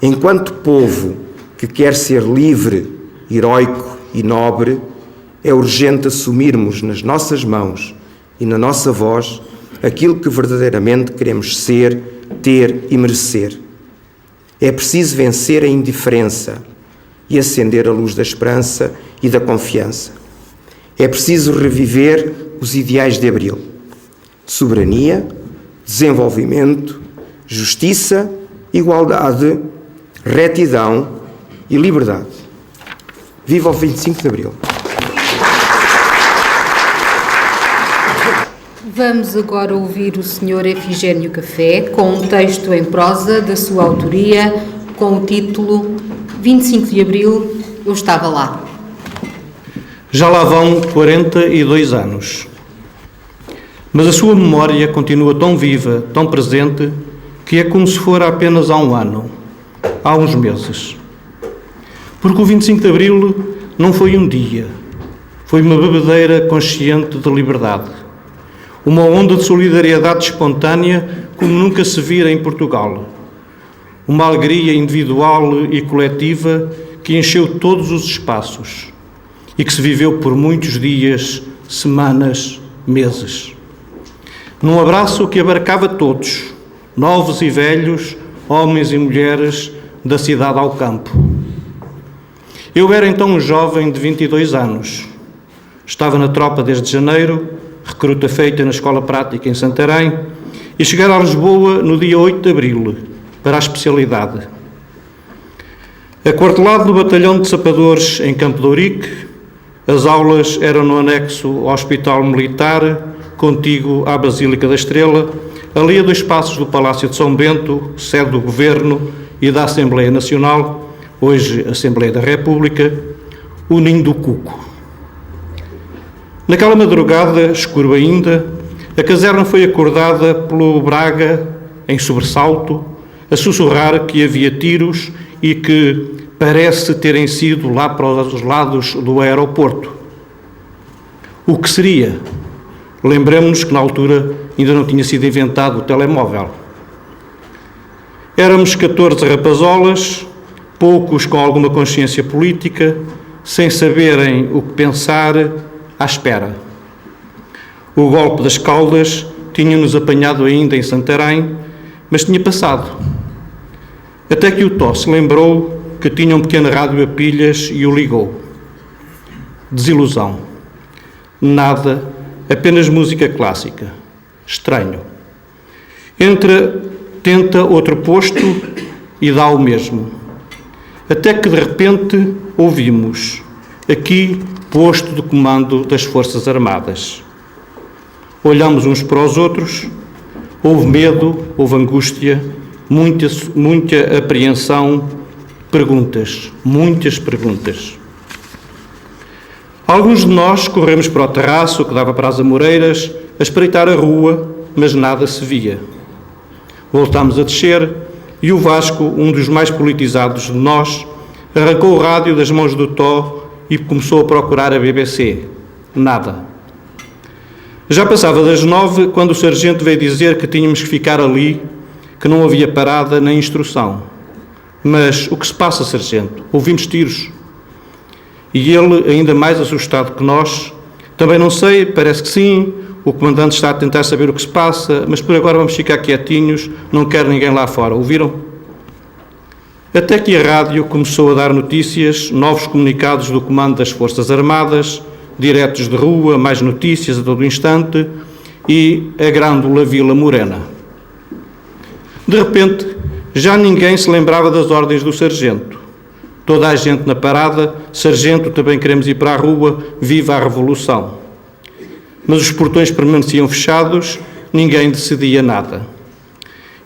S11: Enquanto povo que quer ser livre, heroico e nobre, é urgente assumirmos nas nossas mãos e na nossa voz aquilo que verdadeiramente queremos ser, ter e merecer. É preciso vencer a indiferença e acender a luz da esperança e da confiança. É preciso reviver os ideais de Abril: soberania, desenvolvimento, justiça, igualdade, retidão e liberdade. Viva o 25 de Abril!
S1: Vamos agora ouvir o Sr. Efigénio Café com um texto em prosa da sua autoria com o título 25 de Abril, eu estava lá.
S8: Já lá vão 42 anos. Mas a sua memória continua tão viva, tão presente, que é como se fora apenas há um ano, há uns meses. Porque o 25 de Abril não foi um dia, foi uma bebedeira consciente de liberdade. Uma onda de solidariedade espontânea como nunca se vira em Portugal. Uma alegria individual e coletiva que encheu todos os espaços e que se viveu por muitos dias, semanas, meses. Num abraço que abarcava todos, novos e velhos, homens e mulheres, da cidade ao campo. Eu era então um jovem de 22 anos. Estava na tropa desde janeiro, recruta feita na Escola Prática em Santarém, e chegar a Lisboa no dia 8 de abril, para a especialidade. Aquartelado no batalhão de sapadores em Campo de Ourique, as aulas eram no anexo ao Hospital Militar, contíguo à Basílica da Estrela, ali a 2 passos do Palácio de São Bento, sede do Governo
S12: e da Assembleia Nacional, hoje Assembleia da República, o Ninho do Cuco. Naquela madrugada, escuro ainda, a caserna foi acordada pelo Braga, em sobressalto, a sussurrar que havia tiros e que parece terem sido lá para os lados do aeroporto. O que seria? Lembremos-nos que na altura ainda não tinha sido inventado o telemóvel. Éramos 14 rapazolas, poucos com alguma consciência política, sem saberem o que pensar, à espera. O golpe das Caldas tinha-nos apanhado ainda em Santarém, mas tinha passado. Até que o Tó se lembrou que tinha um pequeno rádio a pilhas e o ligou. Desilusão. Nada, apenas música clássica. Estranho. Entra, tenta outro posto e dá o mesmo. Até que de repente ouvimos, aqui, posto de comando das Forças Armadas. Olhamos uns para os outros, houve medo, houve angústia, muita apreensão, perguntas, muitas perguntas. Alguns de nós corremos para o terraço que dava para as Amoreiras, a espreitar a rua, mas nada se via. Voltámos a descer e o Vasco, um dos mais politizados de nós, arrancou o rádio das mãos do Tó e começou a procurar a BBC. Nada. Já passava das 9 quando o sargento veio dizer que tínhamos que ficar ali, que não havia parada nem instrução. Mas o que se passa, sargento? Ouvimos tiros. E ele, ainda mais assustado que nós, também não sei, parece que sim, o comandante está a tentar saber o que se passa, mas por agora vamos ficar quietinhos, não quer ninguém lá fora. Ouviram? Até que a rádio começou a dar notícias, novos comunicados do comando das Forças Armadas, diretos de rua, mais notícias a todo instante e a grândola Vila Morena. De repente, já ninguém se lembrava das ordens do sargento. Toda a gente na parada, sargento, também queremos ir para a rua, viva a Revolução. Mas os portões permaneciam fechados, ninguém decidia nada.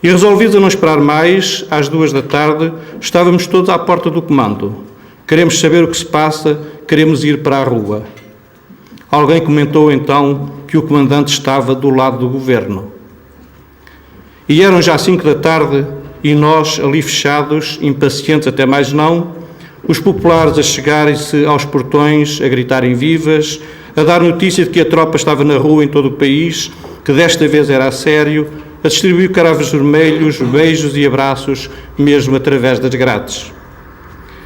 S12: E resolvidos a não esperar mais, às 2 da tarde, estávamos todos à porta do comando. Queremos saber o que se passa, queremos ir para a rua. Alguém comentou então que o comandante estava do lado do governo. E eram já 5 da tarde e nós, ali fechados, impacientes até mais não, os populares a chegarem-se aos portões, a gritarem vivas, a dar notícia de que a tropa estava na rua em todo o país, que desta vez era a sério, a distribuir caravas vermelhos, beijos e abraços, mesmo através das grades.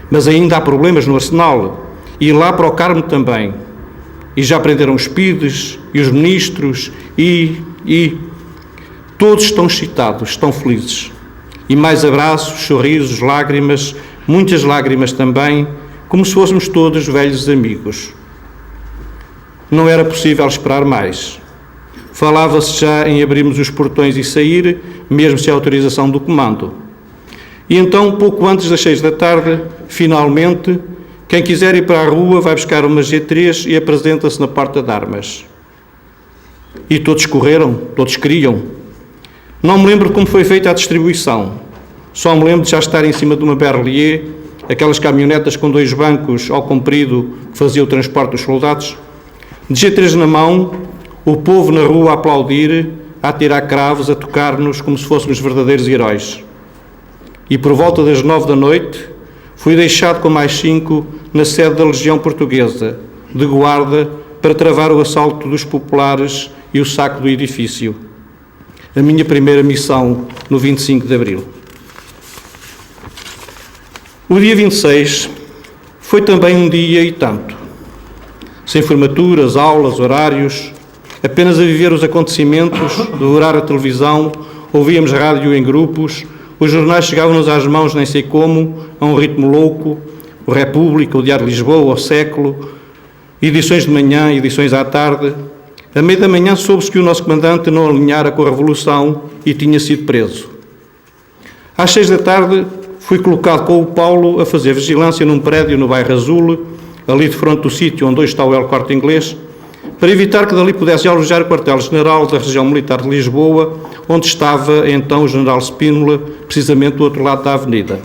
S12: Mas ainda há problemas no Arsenal, e lá para o Carmo também. E já prenderam os PIDES e os ministros, e todos estão excitados, estão felizes. E mais abraços, sorrisos, lágrimas, muitas lágrimas também, como se fôssemos todos velhos amigos. Não era possível esperar mais. Falava-se já em abrirmos os portões e sair, mesmo sem autorização do comando. E então, pouco antes das 6 da tarde, finalmente, quem quiser ir para a rua vai buscar uma G3 e apresenta-se na porta de armas. E todos correram, todos queriam. Não me lembro como foi feita a distribuição. Só me lembro de já estar em cima de uma Berlier, aquelas caminhonetas com 2 bancos ao comprido que faziam o transporte dos soldados. De G3 na mão, o povo na rua a aplaudir, a atirar cravos, a tocar-nos como se fôssemos verdadeiros heróis. E por volta das 9 da noite, fui deixado com mais 5 na sede da Legião Portuguesa, de guarda, para travar o assalto dos populares e o saque do edifício. A minha primeira missão no 25 de Abril. O dia 26 foi também um dia e tanto. Sem formaturas, aulas, horários, apenas a viver os acontecimentos, devorar a televisão, ouvíamos rádio em grupos, os jornais chegavam-nos às mãos nem sei como, a um ritmo louco, o República, o Diário de Lisboa, o Século, edições de manhã, edições à tarde. À meia da manhã soube-se que o nosso comandante não alinhara com a Revolução e tinha sido preso. Às 6 da tarde fui colocado com o Paulo a fazer vigilância num prédio no bairro Azul, ali de fronte do sítio onde hoje está o El Corte Inglês, para evitar que dali pudesse alojar o quartel-general da região militar de Lisboa, onde estava então o general Spínola, precisamente do outro lado da avenida.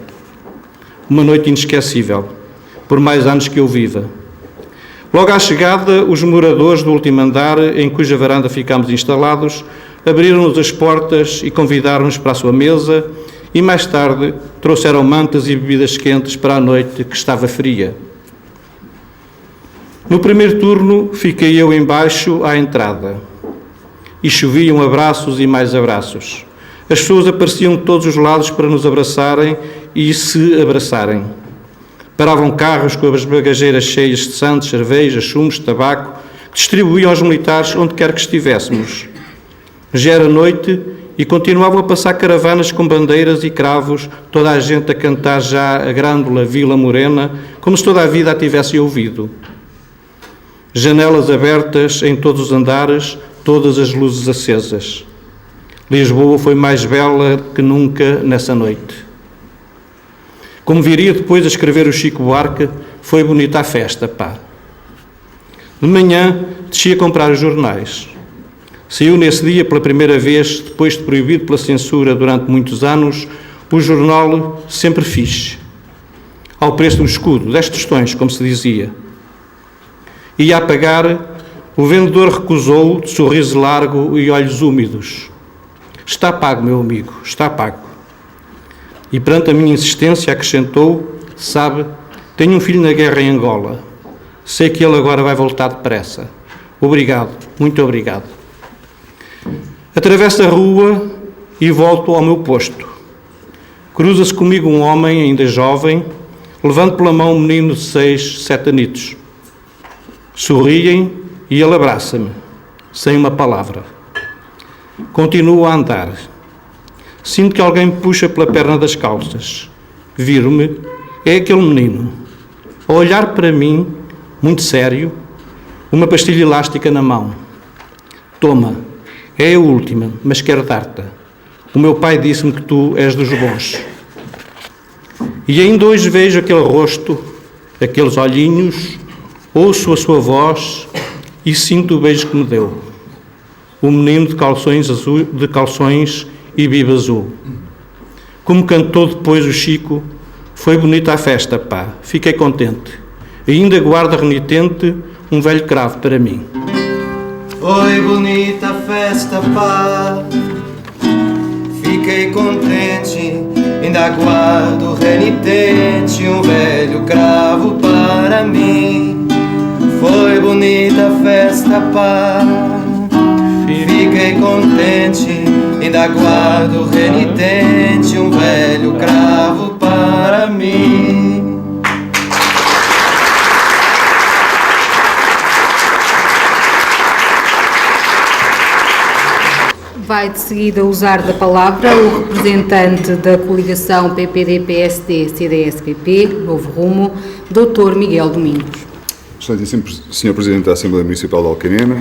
S12: Uma noite inesquecível, por mais anos que eu viva. Logo à chegada, os moradores do último andar, em cuja varanda ficámos instalados, abriram-nos as portas e convidaram-nos para a sua mesa e, mais tarde, trouxeram mantas e bebidas quentes para a noite que estava fria. No primeiro turno, fiquei eu embaixo à entrada e choviam abraços e mais abraços. As pessoas apareciam de todos os lados para nos abraçarem e se abraçarem. Paravam carros com as bagageiras cheias de santos, cerveja, chumos, tabaco, que distribuíam aos militares onde quer que estivéssemos. Já era noite e continuavam a passar caravanas com bandeiras e cravos, toda a gente a cantar já a grândola Vila Morena, como se toda a vida a tivesse ouvido. Janelas abertas em todos os andares, todas as luzes acesas. Lisboa foi mais bela que nunca nessa noite. Como viria depois a escrever o Chico Buarque, foi bonita a festa, pá. De manhã, desci a comprar os jornais. Saiu nesse dia pela primeira vez, depois de proibido pela censura durante muitos anos, o jornal Sempre Fixe, ao preço do escudo, 10 tostões, como se dizia. Ia a pagar, o vendedor recusou, de sorriso largo e olhos úmidos. Está pago, meu amigo, está pago. E perante a minha insistência acrescentou, sabe, tenho um filho na guerra em Angola. Sei que ele agora vai voltar depressa. Obrigado, muito obrigado. Atravesso a rua e volto ao meu posto. Cruza-se comigo um homem ainda jovem, levando pela mão um menino de 6, 7 anitos. Sorriem e ele abraça-me, sem uma palavra. Continuo a andar. Sinto que alguém me puxa pela perna das calças. Viro-me, é aquele menino. A olhar para mim, muito sério, uma pastilha elástica na mão. Toma, é a última, mas quero dar-te. O meu pai disse-me que tu és dos bons. E ainda hoje vejo aquele rosto, aqueles olhinhos, ouço a sua voz e sinto o beijo que me deu. O menino de calções e biba azul. Como cantou depois o Chico, foi bonita a festa, pá, fiquei contente. E ainda guarda renitente um velho cravo para mim.
S2: Foi bonita a festa, pá, fiquei contente, ainda guardo renitente um velho cravo para mim. Foi bonita a festa, pá, fiquei contente, ainda guardo renitente um velho cravo para mim.
S1: Vai de seguida usar da palavra o representante da coligação PPD-PSD-CDS-PP, Novo Rumo, Dr. Miguel Domingos.
S13: Excelentíssimo Sr. Presidente da Assembleia Municipal de Alcanena,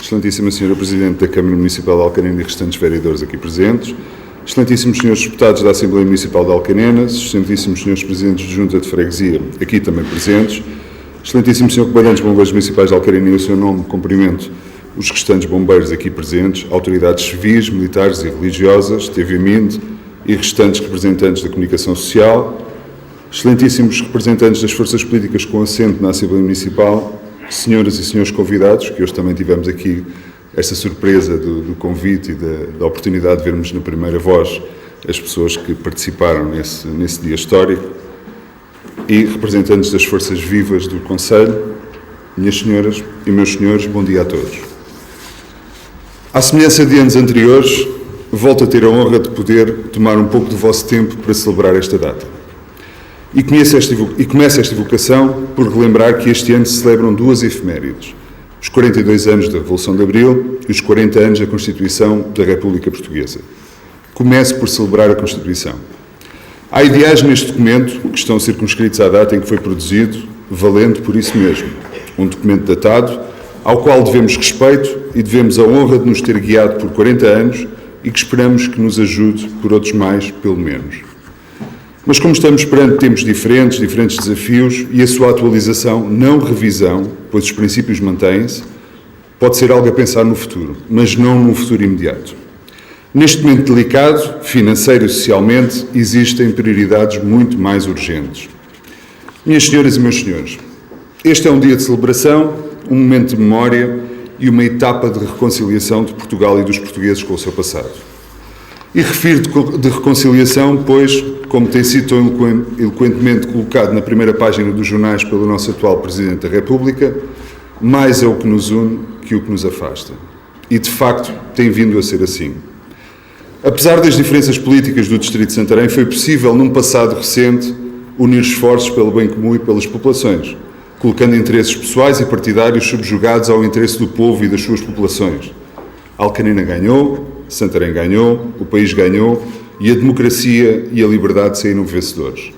S13: Excelentíssima Sra. Presidente da Câmara Municipal de Alcanena e restantes vereadores aqui presentes, Excelentíssimos Srs. Deputados da Assembleia Municipal de Alcanena, Excelentíssimos Srs. Presidentes de Junta de Freguesia, aqui também presentes, Excelentíssimo Sr. Comandante dos Bombeiros Municipais de Alcanena, e o seu nome cumprimento os restantes bombeiros aqui presentes, autoridades civis, militares e religiosas, TVMIND e restantes representantes da comunicação social, excelentíssimos representantes das forças políticas com assento na Assembleia Municipal, senhoras e senhores convidados, que hoje também tivemos aqui esta surpresa do convite e da oportunidade de vermos na primeira voz as pessoas que participaram nesse dia histórico, e representantes das forças vivas do Conselho, minhas senhoras e meus senhores, bom dia a todos. À semelhança de anos anteriores, volto a ter a honra de poder tomar um pouco do vosso tempo para celebrar esta data. E começo esta evocação por relembrar que este ano se celebram duas efemérides: os 42 anos da Revolução de Abril e os 40 anos da Constituição da República Portuguesa. Começo por celebrar a Constituição. Há ideais neste documento que estão circunscritos à data em que foi produzido, valendo por isso mesmo. Um documento datado, ao qual devemos respeito e devemos a honra de nos ter guiado por 40 anos e que esperamos que nos ajude por outros mais, pelo menos. Mas como estamos perante tempos diferentes desafios e a sua atualização, não revisão, pois os princípios mantêm-se, pode ser algo a pensar no futuro, mas não no futuro imediato. Neste momento delicado, financeiro e socialmente, existem prioridades muito mais urgentes. Minhas senhoras e meus senhores, este é um dia de celebração, um momento de memória e uma etapa de reconciliação de Portugal e dos portugueses com o seu passado. E refiro de reconciliação, pois, como tem sido tão eloquentemente colocado na primeira página dos jornais pelo nosso atual Presidente da República, mais é o que nos une que o que nos afasta. E, de facto, tem vindo a ser assim. Apesar das diferenças políticas do Distrito de Santarém, foi possível, num passado recente, unir esforços pelo bem comum e pelas populações, colocando interesses pessoais e partidários subjugados ao interesse do povo e das suas populações. Alcanena ganhou, Santarém ganhou, o país ganhou e a democracia e a liberdade saíram vencedores.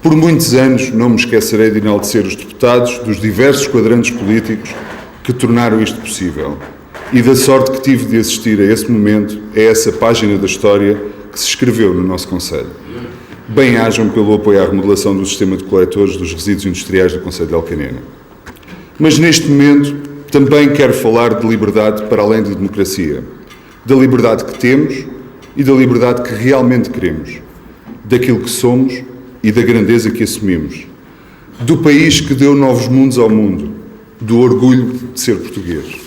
S13: Por muitos anos não me esquecerei de enaltecer os deputados dos diversos quadrantes políticos que tornaram isto possível e da sorte que tive de assistir a esse momento, a essa página da história que se escreveu no nosso concelho. Bem-ajam pelo apoio à remodelação do sistema de coletores dos resíduos industriais do concelho de Alcanena. Mas neste momento também quero falar de liberdade para além de democracia, da liberdade que temos e da liberdade que realmente queremos, daquilo que somos e da grandeza que assumimos, do país que deu novos mundos ao mundo, do orgulho de ser português.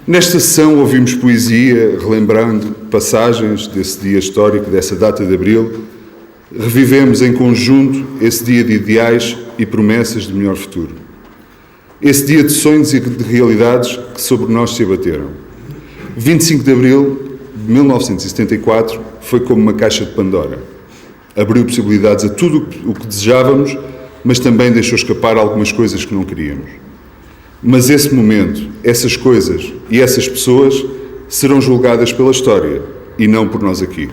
S13: Nesta sessão ouvimos poesia, relembrando passagens desse dia histórico, dessa data de abril. Revivemos em conjunto esse dia de ideais e promessas de melhor futuro. Esse dia de sonhos e de realidades que sobre nós se abateram. 25 de abril de 1974 foi como uma caixa de Pandora. Abriu possibilidades a tudo o que desejávamos, mas também deixou escapar algumas coisas que não queríamos. Mas esse momento, essas coisas e essas pessoas serão julgadas pela história e não por nós aqui.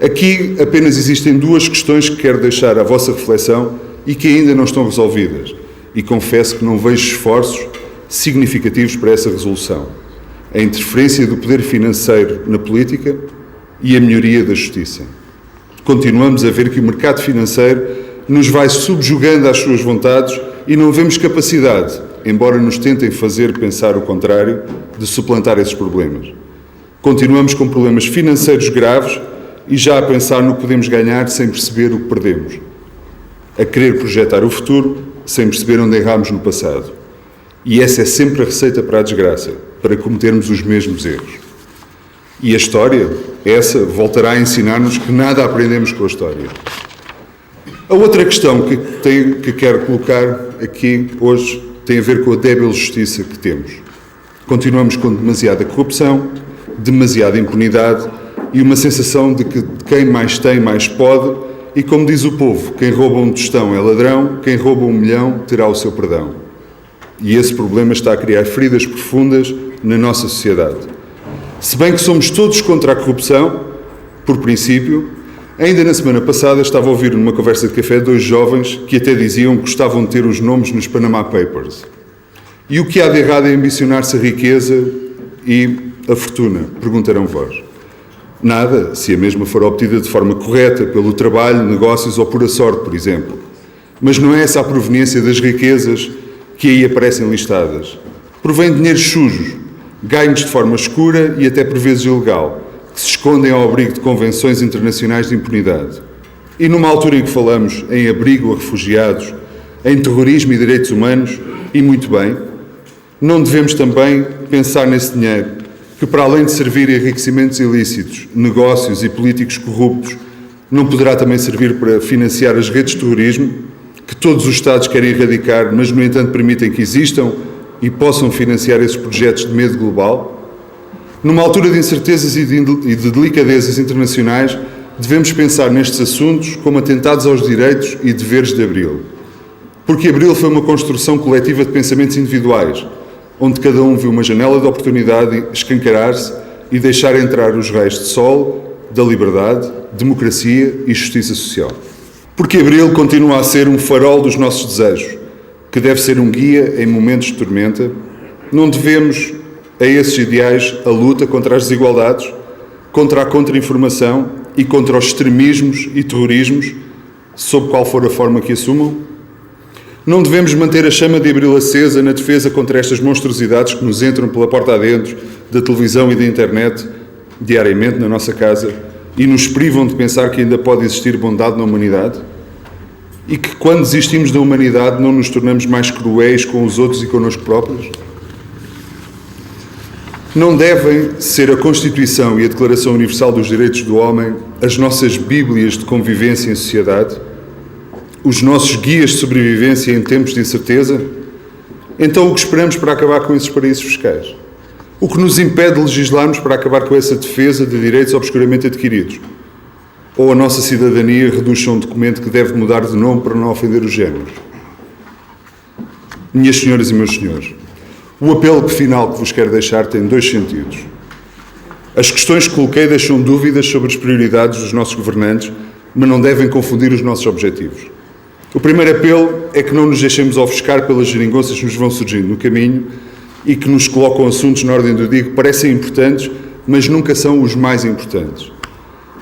S13: Aqui apenas existem duas questões que quero deixar à vossa reflexão e que ainda não estão resolvidas, e confesso que não vejo esforços significativos para essa resolução. A interferência do poder financeiro na política e a melhoria da justiça. Continuamos a ver que o mercado financeiro nos vai subjugando às suas vontades e não vemos capacidade, embora nos tentem fazer pensar o contrário, de suplantar esses problemas. Continuamos com problemas financeiros graves e já a pensar no que podemos ganhar sem perceber o que perdemos. A querer projetar o futuro sem perceber onde erramos no passado. E essa é sempre a receita para a desgraça, para cometermos os mesmos erros. E a história, essa, voltará a ensinar-nos que nada aprendemos com a história. A outra questão que quero colocar aqui hoje tem a ver com a débil justiça que temos. Continuamos com demasiada corrupção, demasiada impunidade e uma sensação de que quem mais tem, mais pode, e como diz o povo, quem rouba um tostão é ladrão, quem rouba 1 milhão terá o seu perdão. E esse problema está a criar feridas profundas na nossa sociedade. Se bem que somos todos contra a corrupção, por princípio, ainda na semana passada estava a ouvir numa conversa de café 2 jovens que até diziam que gostavam de ter os nomes nos Panama Papers. E o que há de errado é ambicionar-se a riqueza e a fortuna? Perguntarão vós. Nada, se a mesma for obtida de forma correta, pelo trabalho, negócios ou por a sorte, por exemplo. Mas não é essa a proveniência das riquezas que aí aparecem listadas. Provém de dinheiros sujos, ganhos de forma escura e até por vezes ilegal, que se escondem ao abrigo de convenções internacionais de impunidade. E numa altura em que falamos em abrigo a refugiados, em terrorismo e direitos humanos, e muito bem, não devemos também pensar nesse dinheiro, que para além de servir a enriquecimentos ilícitos, negócios e políticos corruptos, não poderá também servir para financiar as redes de terrorismo, que todos os Estados querem erradicar, mas no entanto permitem que existam e possam financiar esses projetos de medo global? Numa altura de incertezas e de delicadezas internacionais, devemos pensar nestes assuntos como atentados aos direitos e deveres de Abril. Porque Abril foi uma construção coletiva de pensamentos individuais, onde cada um viu uma janela de oportunidade escancarar-se e deixar entrar os raios de sol da liberdade, democracia e justiça social. Porque Abril continua a ser um farol dos nossos desejos, que deve ser um guia em momentos de tormenta. Não devemos a esses ideais a luta contra as desigualdades, contra a contra-informação e contra os extremismos e terrorismos, sob qual for a forma que assumam? Não devemos manter a chama de Abril acesa na defesa contra estas monstruosidades que nos entram pela porta adentro da televisão e da internet diariamente na nossa casa e nos privam de pensar que ainda pode existir bondade na humanidade? E que quando desistimos da humanidade não nos tornamos mais cruéis com os outros e connosco próprios? Não devem ser a Constituição e a Declaração Universal dos Direitos do Homem as nossas bíblias de convivência em sociedade? Os nossos guias de sobrevivência em tempos de incerteza? Então o que esperamos para acabar com esses paraísos fiscais? O que nos impede de legislarmos para acabar com essa defesa de direitos obscuramente adquiridos? Ou a nossa cidadania reduz-se a um documento que deve mudar de nome para não ofender os géneros? Minhas senhoras e meus senhores, o apelo final que vos quero deixar tem dois sentidos. As questões que coloquei deixam dúvidas sobre as prioridades dos nossos governantes, mas não devem confundir os nossos objetivos. O primeiro apelo é que não nos deixemos ofuscar pelas geringonças que nos vão surgindo no caminho e que nos colocam assuntos na ordem do dia que parecem importantes, mas nunca são os mais importantes.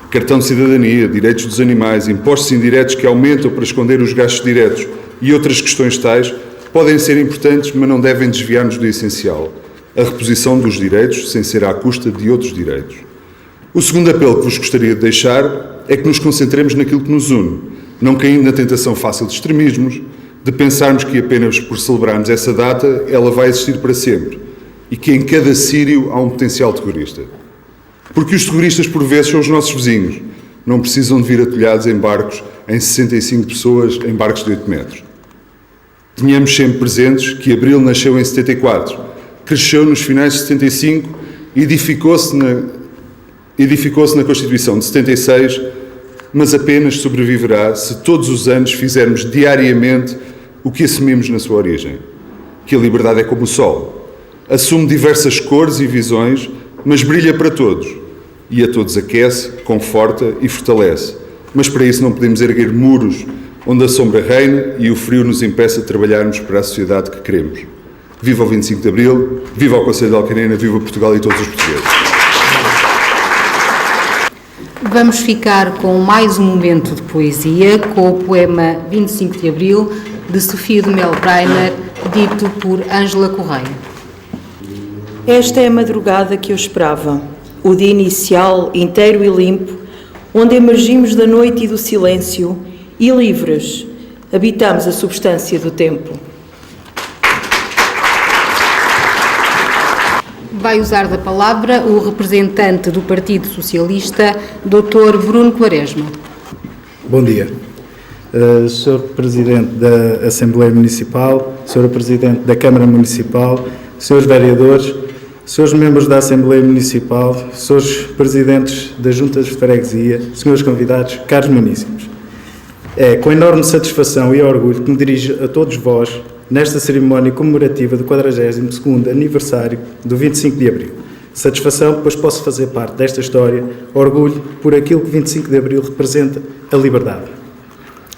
S13: Cartão de cidadania, direitos dos animais, impostos indiretos que aumentam para esconder os gastos diretos e outras questões tais podem ser importantes, mas não devem desviar-nos do essencial, a reposição dos direitos sem ser à custa de outros direitos. O segundo apelo que vos gostaria de deixar é que nos concentremos naquilo que nos une, não caindo na tentação fácil de extremismos, de pensarmos que apenas por celebrarmos essa data ela vai existir para sempre e que em cada sírio há um potencial terrorista. Porque os terroristas, por vezes, são os nossos vizinhos. Não precisam de vir atulhados em barcos em 65 pessoas, em barcos de 8 metros. Tenhamos sempre presentes que Abril nasceu em 74, cresceu nos finais de 75 e edificou-se na Constituição de 76, mas apenas sobreviverá se todos os anos fizermos diariamente o que assumimos na sua origem. Que a liberdade é como o sol. Assume diversas cores e visões, mas brilha para todos. E a todos aquece, conforta e fortalece. Mas para isso não podemos erguer muros onde a sombra reina e o frio nos impeça de trabalharmos para a sociedade que queremos. Viva o 25 de Abril, viva o Conselho de Alcanena, viva Portugal e todos os portugueses.
S1: Vamos ficar com mais um momento de poesia, com o poema 25 de Abril, de Sofia de Mel Breiner, dito por Ângela Correia.
S14: Esta é a madrugada que eu esperava, o dia inicial, inteiro e limpo, onde emergimos da noite e do silêncio e, livres, habitamos a substância do tempo.
S1: Vai usar da palavra o representante do Partido Socialista, Dr. Bruno Quaresma.
S15: Bom dia. Sr. Presidente da Assembleia Municipal, Sra. Presidente da Câmara Municipal, Srs. Vereadores, Srs. Membros da Assembleia Municipal, Srs. Presidentes das Juntas de Freguesia, Srs. Convidados, caros munícipes. É com enorme satisfação e orgulho que me dirijo a todos vós nesta cerimónia comemorativa do 42º aniversário do 25 de Abril. Satisfação, pois posso fazer parte desta história, orgulho por aquilo que 25 de Abril representa, a liberdade.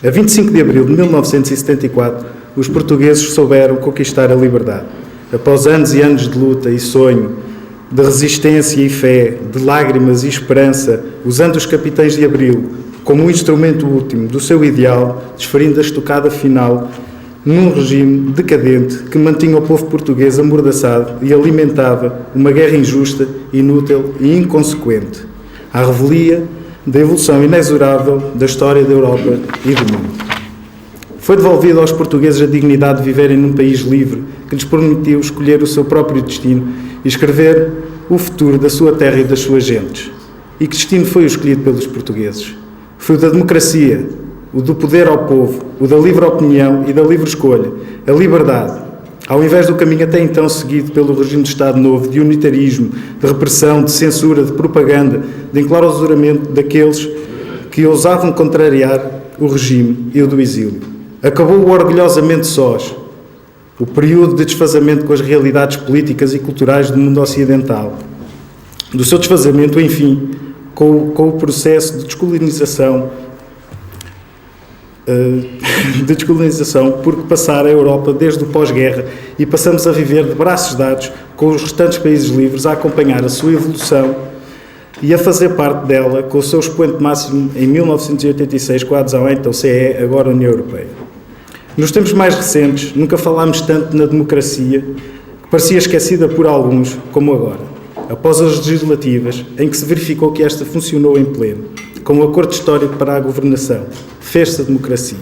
S15: A 25 de Abril de 1974, os portugueses souberam conquistar a liberdade. Após anos e anos de luta e sonho, de resistência e fé, de lágrimas e esperança, usando os capitães de Abril como um instrumento último do seu ideal, desferindo a estocada final num regime decadente que mantinha o povo português amordaçado e alimentava uma guerra injusta, inútil e inconsequente, à revelia da evolução inexorável da história da Europa e do mundo. Foi devolvida aos portugueses a dignidade de viverem num país livre que lhes permitiu escolher o seu próprio destino e escrever o futuro da sua terra e das suas gentes. E que destino foi o escolhido pelos portugueses? Foi o da democracia, o do poder ao povo, o da livre opinião e da livre escolha, a liberdade, ao invés do caminho até então seguido pelo regime de Estado Novo, de unitarismo, de repressão, de censura, de propaganda, de enclausuramento daqueles que ousavam contrariar o regime e o do exílio. Acabou orgulhosamente sós o período de desfazamento com as realidades políticas e culturais do mundo ocidental. Do seu desfazamento, enfim, com o processo de descolonização, porque passara a Europa desde o pós-guerra e passamos a viver de braços dados com os restantes países livres a acompanhar a sua evolução e a fazer parte dela com o seu expoente máximo em 1986 com a adesão à então CE, agora União Europeia. Nos tempos mais recentes, nunca falámos tanto na democracia, que parecia esquecida por alguns, como agora, após as legislativas, em que se verificou que esta funcionou em pleno, com o acordo histórico para a governação. Fez-se a democracia.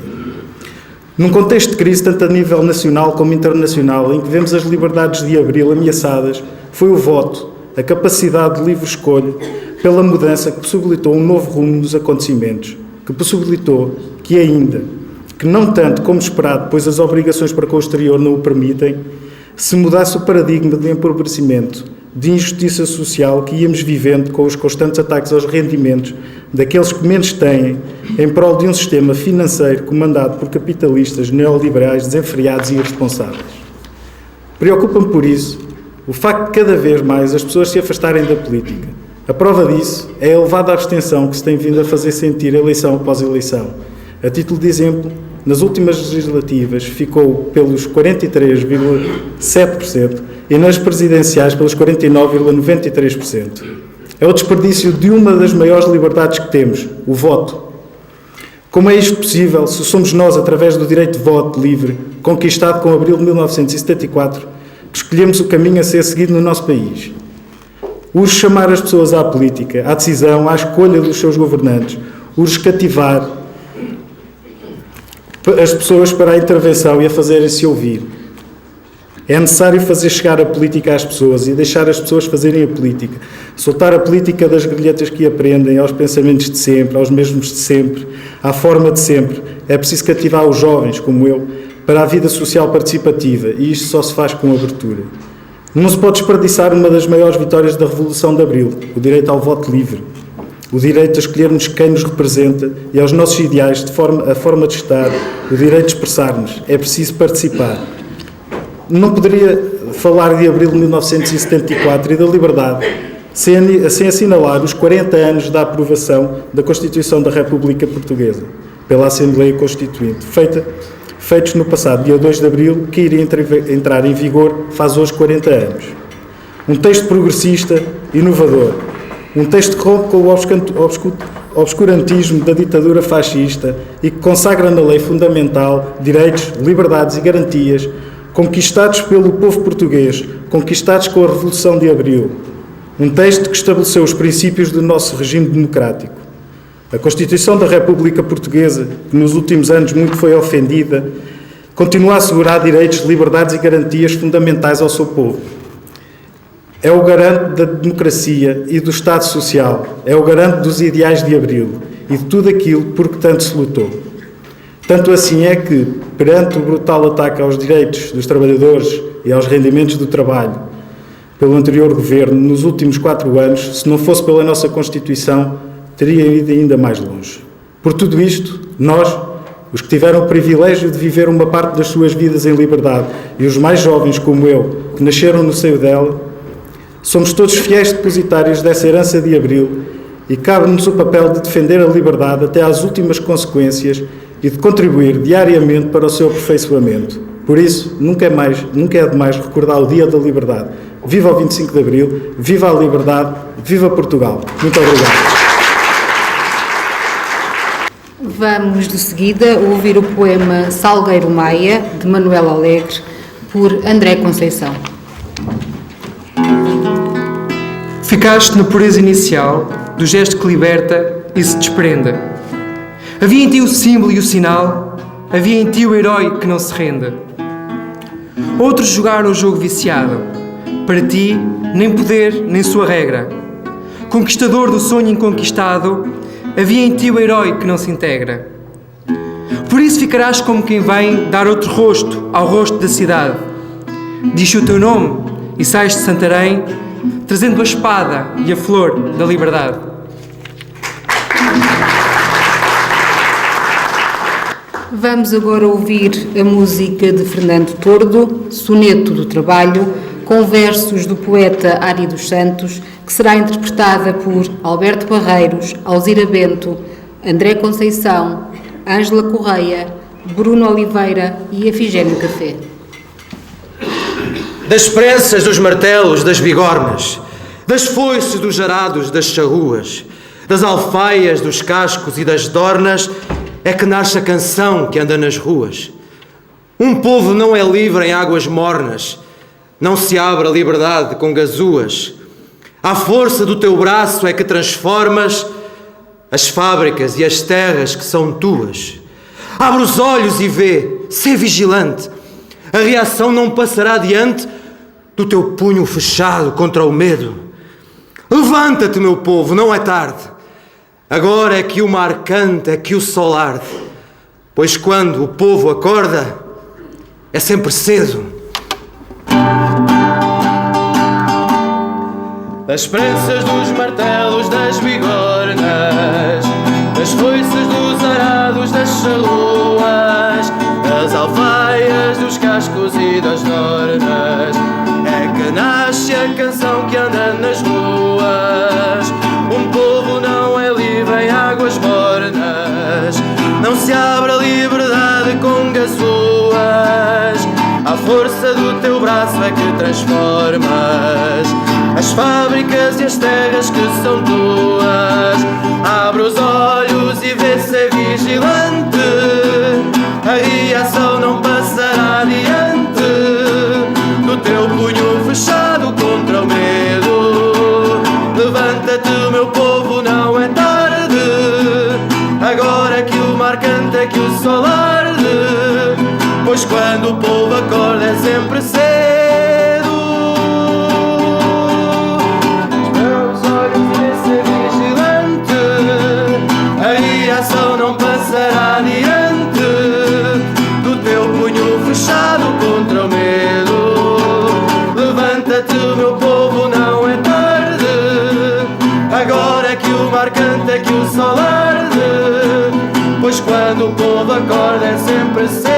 S15: Num contexto de crise, tanto a nível nacional como internacional, em que vemos as liberdades de abril ameaçadas, foi o voto, a capacidade de livre escolha, pela mudança que possibilitou um novo rumo nos acontecimentos, que possibilitou que ainda, que não tanto como esperado, pois as obrigações para com o exterior não o permitem, se mudasse o paradigma de empobrecimento, de injustiça social que íamos vivendo com os constantes ataques aos rendimentos daqueles que menos têm, em prol de um sistema financeiro comandado por capitalistas neoliberais desenfreados e irresponsáveis. Preocupa-me por isso o facto de cada vez mais as pessoas se afastarem da política. A prova disso é a elevada abstenção que se tem vindo a fazer sentir eleição após eleição. A título de exemplo, nas últimas legislativas ficou pelos 43,7% e nas presidenciais pelos 49,93%. É o desperdício de uma das maiores liberdades que temos, o voto. Como é isto possível se somos nós, através do direito de voto livre, conquistado com abril de 1974, que escolhemos o caminho a ser seguido no nosso país? Urge chamar as pessoas à política, à decisão, à escolha dos seus governantes. Urge cativar as pessoas para a intervenção e a fazerem-se ouvir. É necessário fazer chegar a política às pessoas e deixar as pessoas fazerem a política. Soltar a política das grelhetas que aprendem, aos pensamentos de sempre, aos mesmos de sempre, à forma de sempre. É preciso cativar os jovens, como eu, para a vida social participativa, e isto só se faz com abertura. Não se pode desperdiçar uma das maiores vitórias da Revolução de Abril, o direito ao voto livre, o direito a escolhermos quem nos representa e aos nossos ideais, a forma de estar, o direito de expressar-nos. É preciso participar. Não poderia falar de abril de 1974 e da liberdade sem assinalar os 40 anos da aprovação da Constituição da República Portuguesa pela Assembleia Constituinte, feitos no passado dia 2 de abril, que iria entrar em vigor faz hoje 40 anos. Um texto progressista, inovador. Um texto que rompe com o obscurantismo da ditadura fascista e que consagra na lei fundamental direitos, liberdades e garantias conquistados pelo povo português, conquistados com a Revolução de Abril. Um texto que estabeleceu os princípios do nosso regime democrático. A Constituição da República Portuguesa, que nos últimos anos muito foi ofendida, continua a assegurar direitos, liberdades e garantias fundamentais ao seu povo. É o garante da democracia e do Estado Social, é o garante dos ideais de Abril e de tudo aquilo por que tanto se lutou. Tanto assim é que, perante o brutal ataque aos direitos dos trabalhadores e aos rendimentos do trabalho pelo anterior governo, nos últimos 4 anos, se não fosse pela nossa Constituição, teria ido ainda mais longe. Por tudo isto, nós, os que tiveram o privilégio de viver uma parte das suas vidas em liberdade, e os mais jovens, como eu, que nasceram no seio dela, somos todos fiéis depositários dessa herança de Abril e cabe-nos o papel de defender a liberdade até às últimas consequências e de contribuir diariamente para o seu aperfeiçoamento. Por isso, nunca é demais recordar o Dia da Liberdade. Viva o 25 de Abril, viva a liberdade, viva Portugal. Muito obrigado.
S1: Vamos de seguida ouvir o poema Salgueiro Maia, de Manuel Alegre, por André Conceição.
S16: Ficaste na pureza inicial do gesto que liberta e se desprende. Havia em ti o símbolo e o sinal, havia em ti o herói que não se rende. Outros jogaram o jogo viciado, para ti nem poder nem sua regra. Conquistador do sonho inconquistado, havia em ti o herói que não se integra. Por isso ficarás como quem vem dar outro rosto ao rosto da cidade. Diz o teu nome e sais de Santarém, trazendo a espada e a flor da liberdade.
S1: Vamos agora ouvir a música de Fernando Tordo, Soneto do Trabalho, com versos do poeta Ari dos Santos, que será interpretada por Alberto Barreiros, Alzira Bento, André Conceição, Ângela Correia, Bruno Oliveira e Efigênio Café.
S2: Das prensas, dos martelos, das bigornas, das foices, dos arados, das charruas, das alfaias, dos cascos e das dornas, é que nasce a canção que anda nas ruas.
S11: Um povo não é livre em águas mornas, não se abre a liberdade com gazuas. À força do teu braço é que transformas as fábricas e as terras que são tuas. Abre os olhos e vê, sê vigilante. A reação não passará adiante do teu punho fechado contra o medo. Levanta-te, meu povo, não é tarde. Agora é que o mar canta, é que o sol arde. Pois quando o povo acorda, é sempre cedo.
S2: As prensas dos martelos das bigornas, as foices dos arados das charruas, das alfaias, dos cascos e das nornas, é que nasce a canção que anda nas ruas. Um povo não é livre em águas mornas, não se abre a liberdade com gazuas. À força do teu braço é que transformas as fábricas e as terras que são tuas. Abre os olhos e vê se é vigilante, a reação não passará adiante do teu punho fechado contra o medo. Levanta-te, meu povo, não é tarde. Agora que o mar canta, que o sol arde. Pois quando o povo acorda é sempre cedo. Meus olhos e ser vigilante, a reação não passará adiante do teu punho fechado contra o medo. Levanta-te, meu povo, não é tarde. Agora é que o mar canta, que o sol arde. Pois quando o povo acorda é sempre cedo.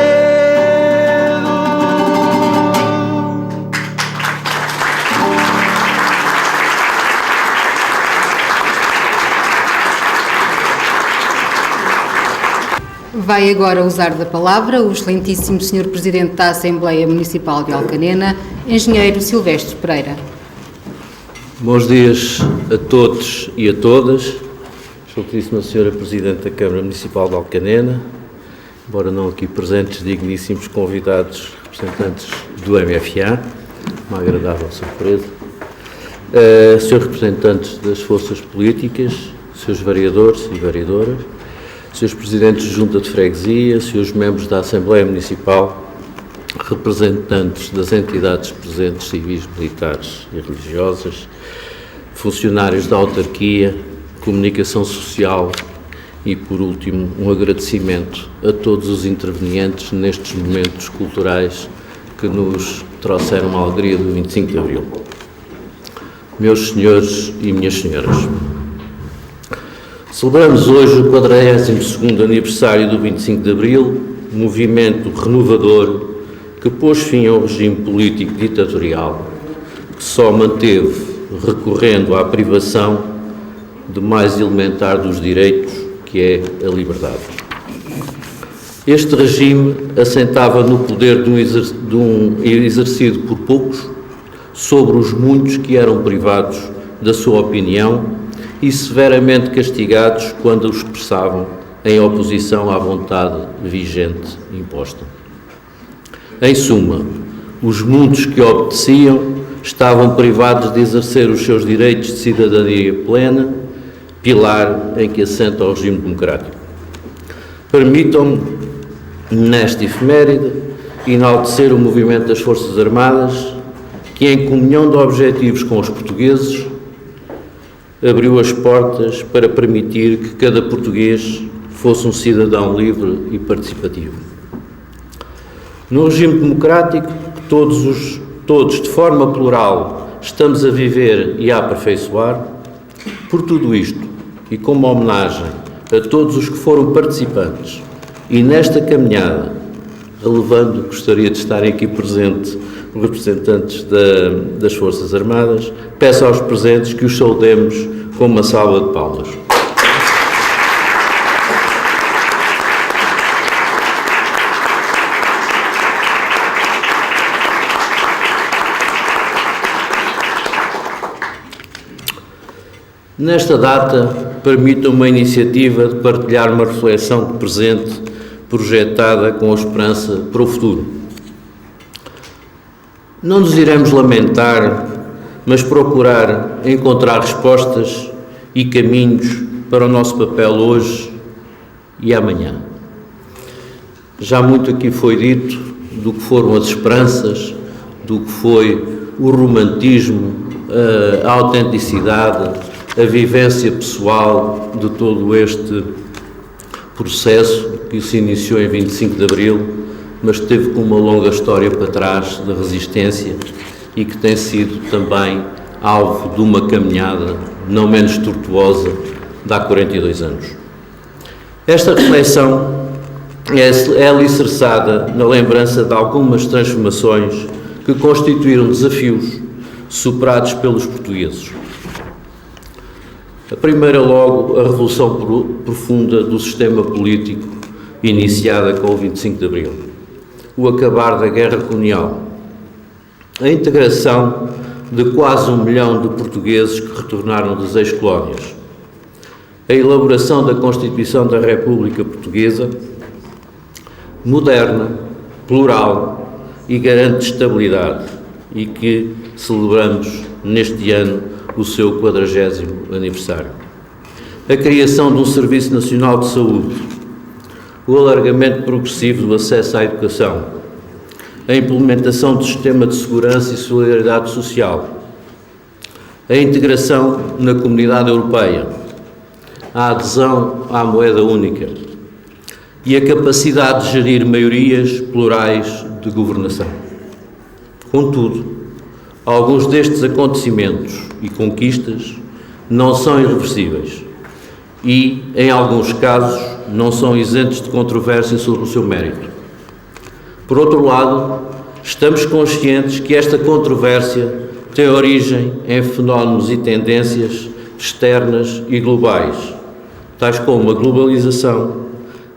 S1: Vai agora usar da palavra o excelentíssimo Sr. Presidente da Assembleia Municipal de Alcanena, Engenheiro Silvestre Pereira.
S17: Bons dias a todos e a todas. Excelentíssima Sra. Presidente da Câmara Municipal de Alcanena, embora não aqui presentes, digníssimos convidados, representantes do MFA, uma agradável surpresa, Srs. representantes das forças políticas, Srs. vereadores e vereadoras, Srs. Presidentes de Junta de Freguesia, Srs. membros da Assembleia Municipal, representantes das entidades presentes, civis, militares e religiosas, funcionários da autarquia, comunicação social e, por último, um agradecimento a todos os intervenientes nestes momentos culturais que nos trouxeram a alegria do 25 de Abril. Meus senhores e minhas senhoras, celebramos hoje o 42º aniversário do 25 de Abril, movimento renovador que pôs fim ao regime político ditatorial, que só manteve recorrendo à privação de mais elementar dos direitos, que é a liberdade. Este regime assentava no poder exercido por poucos sobre os muitos que eram privados da sua opinião e severamente castigados quando o expressavam em oposição à vontade vigente imposta. Em suma, os muitos que obedeciam estavam privados de exercer os seus direitos de cidadania plena, pilar em que assenta o regime democrático. Permitam-me, nesta efeméride, enaltecer o movimento das Forças Armadas, que, em comunhão de objetivos com os portugueses, abriu as portas para permitir que cada português fosse um cidadão livre e participativo. No regime democrático, que todos de forma plural estamos a viver e a aperfeiçoar, por tudo isto, e como homenagem a todos os que foram participantes, e nesta caminhada, relevando, gostaria de estarem aqui presentes os representantes das Forças Armadas, peço aos presentes que os saudemos com uma salva de palmas. Nesta data, permita uma iniciativa de partilhar uma reflexão de presente projetada com a esperança para o futuro. Não nos iremos lamentar, mas procurar encontrar respostas e caminhos para o nosso papel hoje e amanhã. Já muito aqui foi dito do que foram as esperanças, do que foi o romantismo, a autenticidade, a vivência pessoal de todo este processo que se iniciou em 25 de Abril, mas teve com uma longa história para trás de resistência e que tem sido também alvo de uma caminhada não menos tortuosa de há 42 anos. Esta reflexão é alicerçada na lembrança de algumas transformações que constituíram desafios superados pelos portugueses. A primeira logo, a revolução profunda do sistema político iniciada com o 25 de Abril, o acabar da guerra colonial, a integração de quase 1 milhão de portugueses que retornaram das ex-colónias, a elaboração da Constituição da República Portuguesa, moderna, plural e garante estabilidade, e que celebramos neste ano o seu 40º aniversário. A criação de um Serviço Nacional de Saúde, o alargamento progressivo do acesso à educação, a implementação do sistema de segurança e solidariedade social, a integração na Comunidade Europeia, a adesão à moeda única e a capacidade de gerir maiorias plurais de governação. Contudo, alguns destes acontecimentos e conquistas não são irreversíveis e, em alguns casos, não são isentos de controvérsia sobre o seu mérito. Por outro lado, estamos conscientes que esta controvérsia tem origem em fenómenos e tendências externas e globais, tais como a globalização,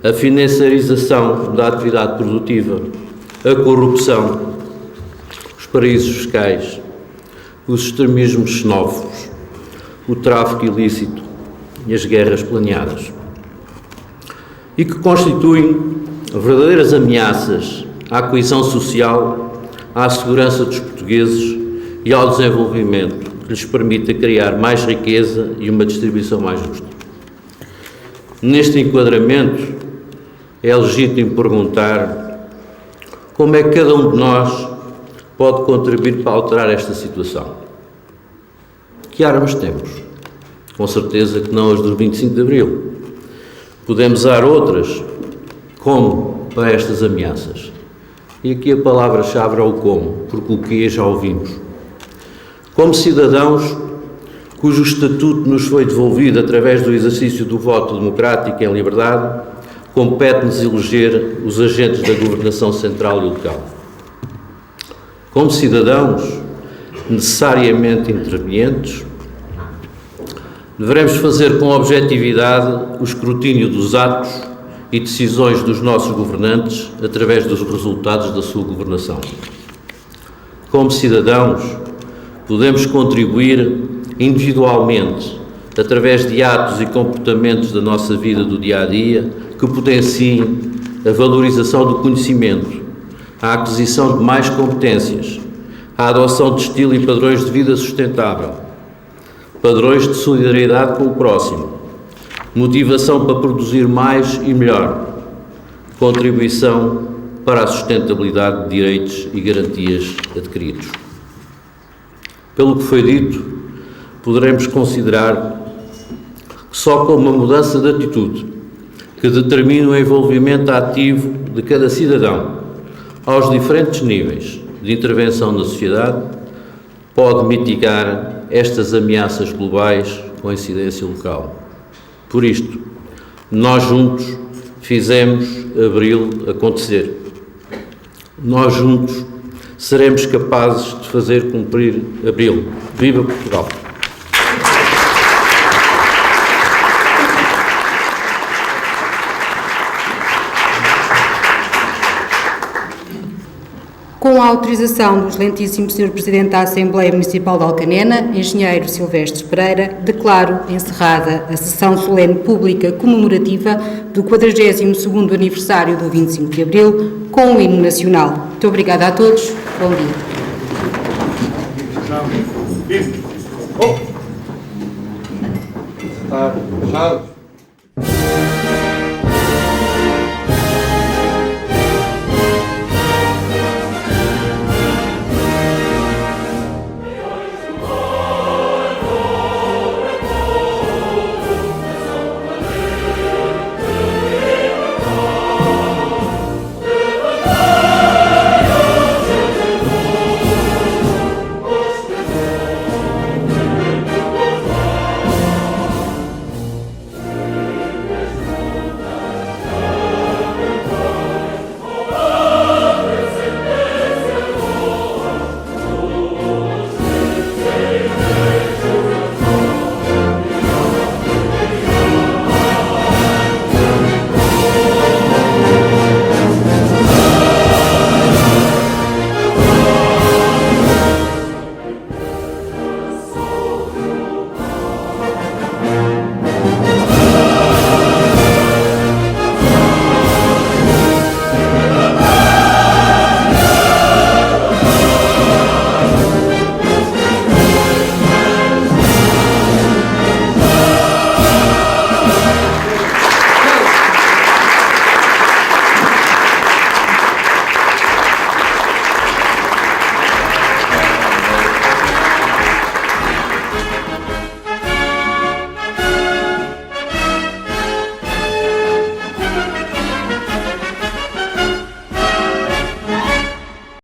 S17: a financiarização da atividade produtiva, a corrupção, os paraísos fiscais, os extremismos xenófobos, o tráfico ilícito e as guerras planeadas, e que constituem verdadeiras ameaças à coesão social, à segurança dos portugueses e ao desenvolvimento que lhes permita criar mais riqueza e uma distribuição mais justa. Neste enquadramento, é legítimo perguntar como é que cada um de nós pode contribuir para alterar esta situação. Que armas temos? Com certeza que não as do 25 de Abril. Podemos usar outras, como para estas ameaças. E aqui a palavra-chave é o como, porque o que já ouvimos. Como cidadãos cujo estatuto nos foi devolvido através do exercício do voto democrático em liberdade, compete-nos eleger os agentes da governação central e local. Como cidadãos necessariamente intervenientes, devemos fazer com objetividade o escrutínio dos atos e decisões dos nossos governantes através dos resultados da sua governação. Como cidadãos, podemos contribuir individualmente, através de atos e comportamentos da nossa vida do dia-a-dia, que potenciem a valorização do conhecimento, a aquisição de mais competências, a adoção de estilo e padrões de vida sustentável, padrões de solidariedade com o próximo, motivação para produzir mais e melhor, contribuição para a sustentabilidade de direitos e garantias adquiridos. Pelo que foi dito, poderemos considerar que só com uma mudança de atitude que determine o envolvimento ativo de cada cidadão aos diferentes níveis de intervenção na sociedade pode mitigar estas ameaças globais com incidência local. Por isto, nós juntos fizemos Abril acontecer. Nós juntos seremos capazes de fazer cumprir Abril. Viva Portugal!
S1: Com a autorização do excelentíssimo Sr. Presidente da Assembleia Municipal de Alcanena, Engenheiro Silvestre Pereira, declaro encerrada a sessão solene pública comemorativa do 42º aniversário do 25 de Abril, com o hino nacional. Muito obrigada a todos. Bom dia.
S5: Está fechado.